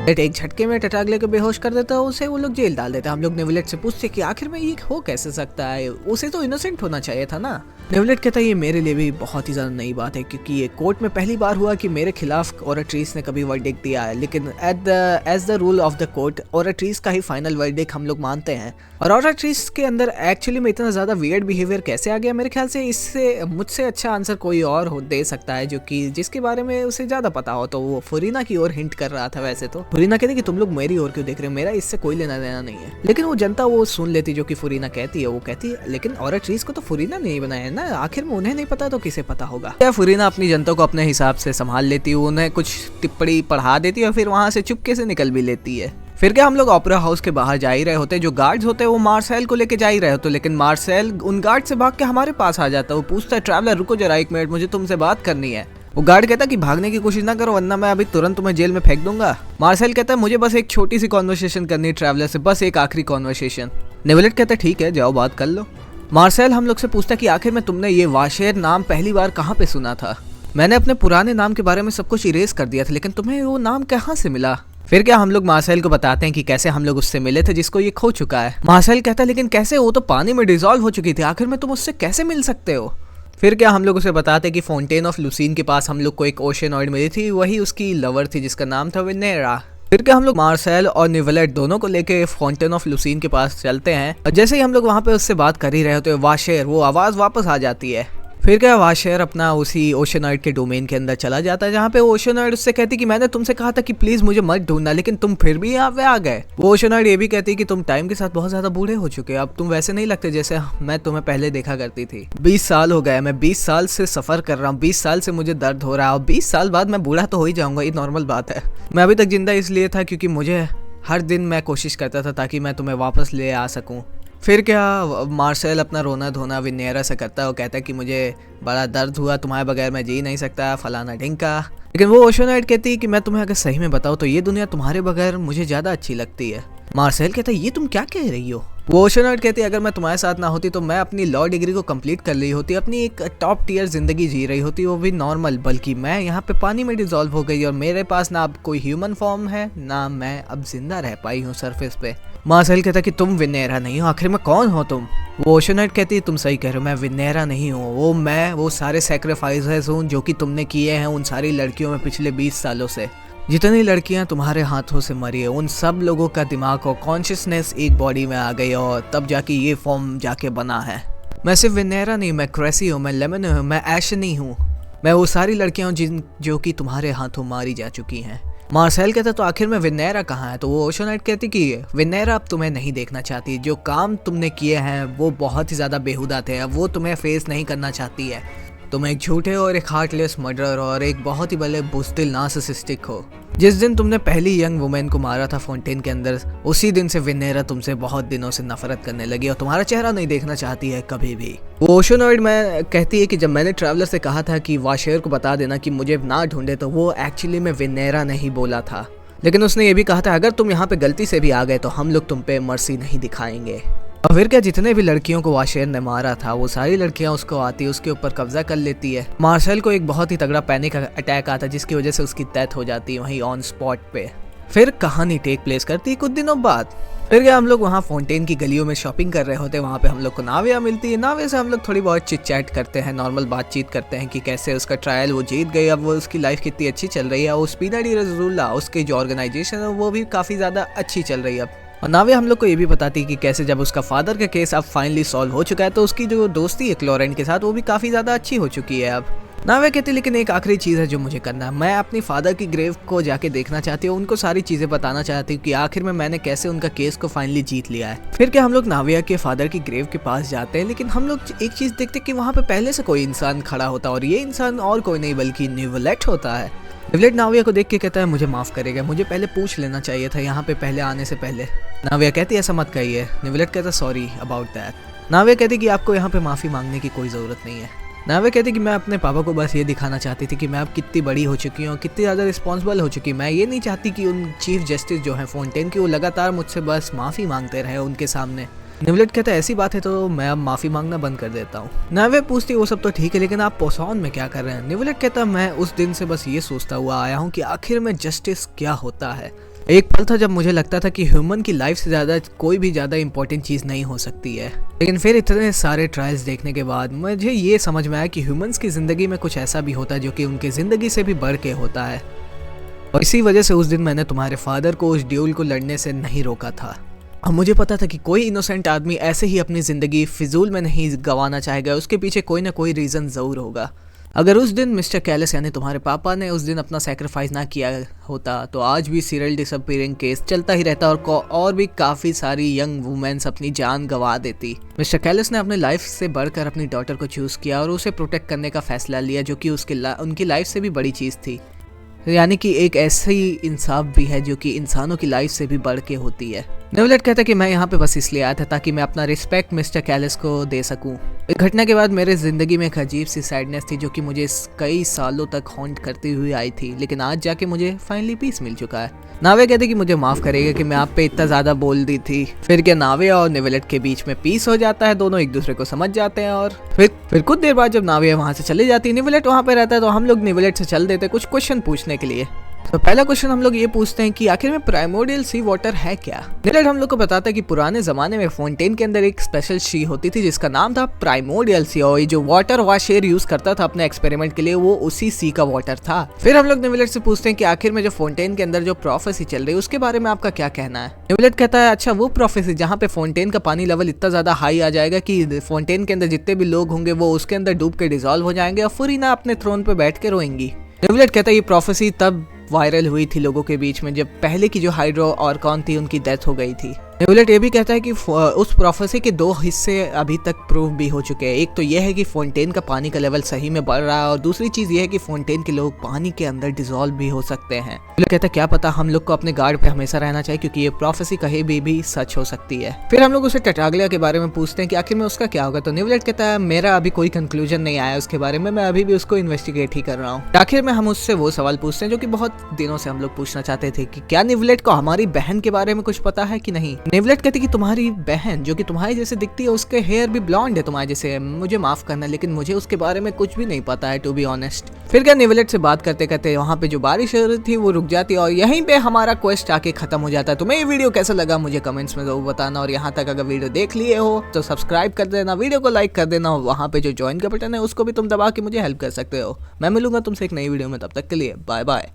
एक झटके में टटागले को बेहोश कर देता है, उसे वो लोग जेल डाल देते हैं। हम लोग नेविलेट से पूछते कि आखिर में ये हो कैसे सकता है, उसे तो इनोसेंट होना चाहिए था ना। नेविलेट कहता है ये मेरे लिए भी बहुत ही ज़्यादा नई बात है क्योंकि ये कोर्ट में पहली बार हुआ कि मेरे खिलाफ ओराट्रिस ने कभी वर्डिक्ट दिया है, लेकिन as the rule of the court Oratris का ही फाइनल वर्डिक्ट हम लोग मानते हैं। और ओराट्रिस के अंदर एक्चुअली में इतना ज़्यादा वियर्ड बिहेवियर कैसे आ गया, मेरे ख्याल से इससे मुझसे अच्छा आंसर कोई और दे सकता है जो कि जिसके बारे में उसे ज़्यादा पता हो। तो वो फुरीना की ओर हिंट कर रहा था। वैसे तो फुरीना कहती कि तुम लोग मेरी ओर क्यों देख रहे हो, मेरा इससे कोई लेना देना नहीं है। लेकिन वो जनता वो सुन लेती जो कि फुरीना कहती है। वो कहती है लेकिन ओराट्रिस को तो फुरीना नहीं बनाया है ना, आखिर में उन्हें नहीं पता तो किसे पता होगा। क्या फुरीना अपनी जनता को अपने हिसाब से संभाल लेती है, उन्हें कुछ टिप्पणी पढ़ा देती है और फिर वहां से चुपके से निकल भी लेती है। फिर क्या हम लोग ओपेरा हाउस के बाहर जा ही रहे होते, जो गार्ड्स होते हैं वो मार्सेल को लेके जा ही रहे होते, लेकिन मार्सेल उन गार्ड से भाग के हमारे पास आ जाता है। वो पूछता है ट्रैवलर रुको जरा एक मिनट, मुझे तुमसे बात करनी है। वो गार्ड कहता है कि भागने की कोशिश ना करो वरना मैं अभी तुरंत तुम्हें जेल में फेंक दूंगा। मार्सेल कहता है मुझे बस एक छोटी सी कॉन्वर्सेशन करनी है ट्रैवलर से, बस एक आखिरी कॉन्वर्सेशन। नेविलेट कहता है ठीक है जाओ बात कर लो। मार्सेल हम लोग से पूछता है कि आखिर में तुमने ये वाशेर नाम पहली बार कहाँ पे सुना था। मैंने अपने पुराने नाम के बारे में सब कुछ इरेज कर दिया था, लेकिन तुम्हें वो नाम कहाँ से मिला। फिर क्या हम लोग मार्सेल को बताते हैं कि कैसे हम लोग उससे मिले थे जिसको ये खो चुका है। मार्सेल कहता है लेकिन कैसे, वो तो पानी में डिसॉल्व हो चुकी थी, आखिर में तुम उससे कैसे मिल सकते हो। फिर क्या हम लोग उसे बताते हैं कि फाउंटेन ऑफ लुसीन के पास हम लोग को एक ओशियनॉइड मिली थी, वही उसकी लवर थी जिसका नाम था विनेरा। फिर क्या हम लोग मार्सेल और निवलेट दोनों को लेके फाउंटेन ऑफ लुसीन के पास चलते हैं और जैसे ही हम लोग वहाँ पे उससे बात कर ही रहे होते हैं वाशेर वो आवाज़ वापस आ जाती है। फिर क्या वाशेर अपना उसी ओशियनॉइड के डोमेन के अंदर चला जाता है जहाँ पे ओशियनॉइड उससे कहती कि मैंने तुमसे कहा था कि प्लीज मुझे मत ढूंढना, लेकिन तुम फिर भी यहाँ पे आ गए। वो ओशियनॉइड ये भी कहती कि तुम टाइम के साथ बहुत ज्यादा बूढ़े हो चुके हो, अब तुम वैसे नहीं लगते जैसे मैं तुम्हें पहले देखा करती थी। 20 साल हो गए, मैं 20 साल से सफर कर रहा हूँ, 20 साल से मुझे दर्द हो रहा है और 20 साल बाद मैं बूढ़ा तो हो ही जाऊंगा, ये नॉर्मल बात है। मैं अभी तक जिंदा इसलिए था क्योंकि मुझे हर दिन मैं कोशिश करता था ताकि मैं तुम्हें वापस ले आ सकूँ। फिर क्या मार्सेल अपना रोना धोना विनेरा से करता है, वो कहता है कि मुझे बड़ा दर्द हुआ, तुम्हारे बगैर मैं जी नहीं सकता, फलाना ढिंका। लेकिन वो ओशियनॉइड कहती है कि मैं तुम्हें अगर सही में बताऊँ तो ये दुनिया तुम्हारे बगैर मुझे ज़्यादा अच्छी लगती है। मार्सेल कहता है ये तुम क्या कह रही हो। वो ओशियनॉइड कहती है अगर मैं तुम्हारे साथ ना होती तो मैं अपनी लॉ डिग्री को कंप्लीट कर ली होती, अपनी एक टॉप टियर जिंदगी जी रही होती, वो भी नॉर्मल, बल्कि मैं यहाँ पे पानी में डिसॉल्व हो गई और मेरे पास ना अब कोई ह्यूमन फॉर्म है ना मैं अब जिंदा रह पाई हूँ सरफेस पे। मार्सेल कहता कि तुम विनेरा नहीं हो, आखिर में कौन हो तुम। वो ओशियनॉइड कहती है तुम सही कह रहे हो, मैं विनेरा नहीं हूँ, वो सारे सेक्रीफाइसेस हूँ जो कि तुमने किए हैं उन सारी लड़कियों में पिछले 20 सालों से। जितनी लड़कियां तुम्हारे हाथों से मरी है उन सब लोगों का दिमाग और कॉन्शियसनेस एक बॉडी में आ गई और तब जाके ये फॉर्म जाके बना है। मैं सिर्फ विनेरा नहीं, मैं क्रेसी हूँ, मैं लेमन हूँ, मैं एशनी हूँ, मैं वो सारी लड़कियां हूँ जो कि तुम्हारे हाथों मारी जा चुकी हैं। मार्सेल कहता तो आखिर में विनेरा कहाँ है। तो वो ओशियनॉइड कहती कि विनेरा अब तुम्हें नहीं देखना चाहती, जो काम तुमने किए हैं वो बहुत ही ज़्यादा बेहुदा थे, अब वो तुम्हें फेस नहीं करना चाहती है। तुम एक झूठे और एक हार्टलेस मर्डरर और एक बहुत ही बड़े बुज़दिल नार्सिसिस्टिक हो। जिस दिन तुमने पहली यंग वुमेन को मारा था फाउंटेन के अंदर, उसी दिन से विनेरा तुमसे बहुत दिनों से नफरत करने लगी और तुम्हारा चेहरा नहीं देखना चाहती है कभी भी। वो ओशनॉइड में कहती है कि जब मैंने ट्रैवलर से कहा था कि वाशेर को बता देना कि मुझे ना ढूंढे, तो वो एक्चुअली में विनेरा नहीं बोला था, लेकिन उसने ये भी कहा था अगर तुम यहाँ पे गलती से भी आ गए तो हम लोग तुम पे मर्सी नहीं दिखाएंगे। और फिर क्या, जितने भी लड़कियों को वाशेर ने मारा था वो सारी लड़कियां उसको आती, उसके ऊपर कब्जा कर लेती है। मार्शल को एक बहुत ही तगड़ा पैनिक अटैक आता जिसकी वजह से उसकी डेथ हो जाती है वहीं ऑन स्पॉट पे। फिर कहानी टेक प्लेस करती है कुछ दिनों बाद। फिर क्या, हम लोग वहाँ फाउंटेन की गलियों में शॉपिंग कर रहे होते हैं। वहाँ पे हम लोग को नाविया मिलती है। नाविया से हम लोग थोड़ी बहुत चिट चैट करते हैं, नॉर्मल बातचीत करते हैं कि कैसे उसका ट्रायल वो जीत गई, अब वो उसकी लाइफ कितनी अच्छी चल रही है। वो स्पीना डी रज़ुल्ला, उसकी जो ऑर्गेनाइजेशन है वो भी काफ़ी ज़्यादा अच्छी चल रही है अब। और नाविया हम लोग को ये भी बताती है कि कैसे जब उसका फादर का केस अब फाइनली सॉल्व हो चुका है तो उसकी जो दोस्ती है क्लोरेंट के साथ वो भी काफ़ी ज़्यादा अच्छी हो चुकी है अब। नाविया कहती है लेकिन एक आखिरी चीज़ है जो मुझे करना है, मैं अपनी फादर की ग्रेव को जाके देखना चाहती हूँ, उनको सारी चीज़ें बताना चाहती हूँ कि आखिर में मैंने कैसे उनका केस को फाइनली जीत लिया है। फिर क्या, हम लोग नाविया के फादर की ग्रेव के पास जाते हैं, लेकिन हम लोग एक चीज़ देखते हैं कि वहाँ पे पहले से कोई इंसान खड़ा होता है और ये इंसान और कोई नहीं बल्कि निवलेट होता है। निवलेट नाविया को देख के कहता है मुझे माफ़ करेगा, मुझे पहले पूछ लेना चाहिए था यहाँ पे पहले आने से पहले। नाविया कहती है ऐसा मत कहिए। निवलेट कहता है सॉरी अबाउट दैट। नाविया कहती कि आपको यहाँ पे माफ़ी मांगने की कोई ज़रूरत नहीं है। नाविया कहती कि मैं अपने पापा को बस ये दिखाना चाहती थी कि मैं अब कितनी बड़ी हो चुकी हूँ, कितनी ज़्यादा रिस्पॉन्सिबल हो चुकी। मैं ये नहीं चाहती कि उन चीफ जस्टिस जो हैं फाउंटेन की वो लगातार मुझसे बस माफ़ी मांगते रहे उनके सामने। निवलेट कहता है ऐसी बात है तो मैं अब माफ़ी मांगना बंद कर देता हूँ। नाविया पूछती वो सब तो ठीक है, लेकिन आप पोसौन में क्या कर रहे हैं? निवलेट कहता मैं उस दिन से बस ये सोचता हुआ आया हूँ कि आखिर में जस्टिस क्या होता है। एक पल था जब मुझे लगता था कि ह्यूमन की लाइफ से ज़्यादा कोई भी ज़्यादा इंपॉर्टेंट चीज़ नहीं हो सकती है, लेकिन फिर इतने सारे ट्रायल्स देखने के बाद मुझे ये समझ में आया कि ह्यूमंस की ज़िंदगी में कुछ ऐसा भी होता है जो कि उनकी ज़िंदगी से भी बढ़ के होता है। और इसी वजह से उस दिन मैंने तुम्हारे फादर को उस ड्यूल को लड़ने से नहीं रोका था। अब मुझे पता था कि कोई इनोसेंट आदमी ऐसे ही अपनी ज़िंदगी फिजूल में नहीं गंवाना चाहेगा, उसके पीछे कोई ना कोई रीज़न ज़रूर होगा। अगर उस दिन मिस्टर कैलिस यानी तुम्हारे पापा ने उस दिन अपना सैक्रिफाइस ना किया होता तो आज भी सीरियल डिसअपीयरिंग केस चलता ही रहता और भी काफ़ी सारी यंग वुमेन्स अपनी जान गंवा देती। मिस्टर कैलिस ने अपने लाइफ से बढ़कर अपनी डॉटर को चूज़ किया और उसे प्रोटेक्ट करने का फैसला लिया जो कि उनकी लाइफ से भी बड़ी चीज़ थी, यानी कि एक ऐसी इंसाफ भी है जो कि इंसानों की लाइफ से भी बढ़ के होती है। निवलेट कहता है कि मैं यहाँ पे बस इसलिए आया था ताकि मैं अपना रिस्पेक्ट मिस्टर कैलिस को दे सकूँ। इस घटना के बाद मेरे ज़िंदगी में एक अजीब सी सैडनेस थी जो कि मुझे कई सालों तक हॉन्ट करती हुई आई थी, लेकिन आज जाके मुझे फाइनली पीस मिल चुका है। नाविया कहते कि मुझे माफ़ करेगा कि मैं आप पे इतना ज़्यादा बोल दी थी। फिर क्या, नाविया और निवलेट के बीच में पीस हो जाता है, दोनों एक दूसरे को समझ जाते हैं। और फिर कुछ देर बाद जब नाविया वहाँ से चली जाती है, निवलेट वहाँ पे रहता है, तो हम लोग निवलेट से चल देते कुछ क्वेश्चन पूछने के लिए। तो पहला क्वेश्चन हम लोग ये पूछते हैं कि आखिर में प्राइमोर्डियल सी वाटर है क्या? निवलेट हम लोग को बताता है कि पुराने ज़माने में फाउंटेन के अंदर एक स्पेशल सी होती थी जिसका नाम था प्राइमोर्डियल सी, और ये जो वाटर वाशेर यूज़ करता था अपने एक्सपेरिमेंट के लिए वो उसी सी का वाटर था। फिर हम लोग निवलेट से पूछते हैं कि आखिर में जो फाउंटेन के अंदर जो प्रोफेसी चल रही है उसके बारे में आपका क्या कहना है? निवलेट कहता है अच्छा वो प्रोफेसी जहाँ पे फाउंटेन का पानी लेवल इतना ज़्यादा हाई आ जाएगा कि फाउंटेन के अंदर जितने भी लोग होंगे वो उसके अंदर डूब के डिजॉल्व हो जाएंगे और फुरीना अपने थ्रोन पे बैठ के रोएंगी। निवलेट कहता है ये प्रोफेसी तब वायरल हुई थी लोगों के बीच में जब पहले की जो हाइड्रो ऑर्कॉन थी उनकी डेथ हो गई थी। निवलेट ये भी कहता है कि उस प्रोफेसी के दो हिस्से अभी तक प्रूव भी हो चुके हैं। एक तो यह है कि फाउंटेन का पानी का लेवल सही में बढ़ रहा है, और दूसरी चीज़ यह है कि फाउंटेन के लोग पानी के अंदर डिजॉल्व भी हो सकते हैं। निवलेट कहता है क्या पता, हम लोग को अपने गार्ड पे हमेशा रहना चाहिए क्योंकि ये प्रोफेसी कहीं भी सच हो सकती है। फिर हम लोग उसे टटागलिया के बारे में पूछते हैं कि आखिर में उसका क्या होगा, तो निवलेट कहता है मेरा अभी कोई कंक्लूजन नहीं आया उसके बारे में, मैं अभी भी उसको इन्वेस्टिगेट ही कर रहा हूँ। आखिर में हम उससे वो सवाल पूछते हैं जो कि बहुत दिनों से हम लोग पूछना चाहते थे कि क्या निवलेट को हमारी बहन के बारे में कुछ पता है कि नहीं। निवलेट कहती कि तुम्हारी बहन जो कि तुम्हारी जैसे दिखती है उसके हेयर भी ब्लॉन्ड है तुम्हारे जैसे, मुझे माफ करना लेकिन मुझे उसके बारे में कुछ भी नहीं पता है टू बी ऑनेस्ट। फिर क्या, निवलेट से बात करते करते वहाँ पे जो बारिश हो रही थी वो रुक जाती है और यहीं पे हमारा क्वेस्ट आके खत्म हो जाता है। तुम्हें ये वीडियो कैसा लगा मुझे कमेंट्स में जरूर बताना, और यहाँ तक अगर वीडियो देख लिए हो तो सब्सक्राइब कर देना, वीडियो को लाइक कर देना, और वहाँ पे जो ज्वाइन का बटन है उसको भी तुम दबा के मुझे हेल्प कर सकते हो। मैं मिलूंगा तुमसे एक नई वीडियो में, तब तक के लिए बाय बाय।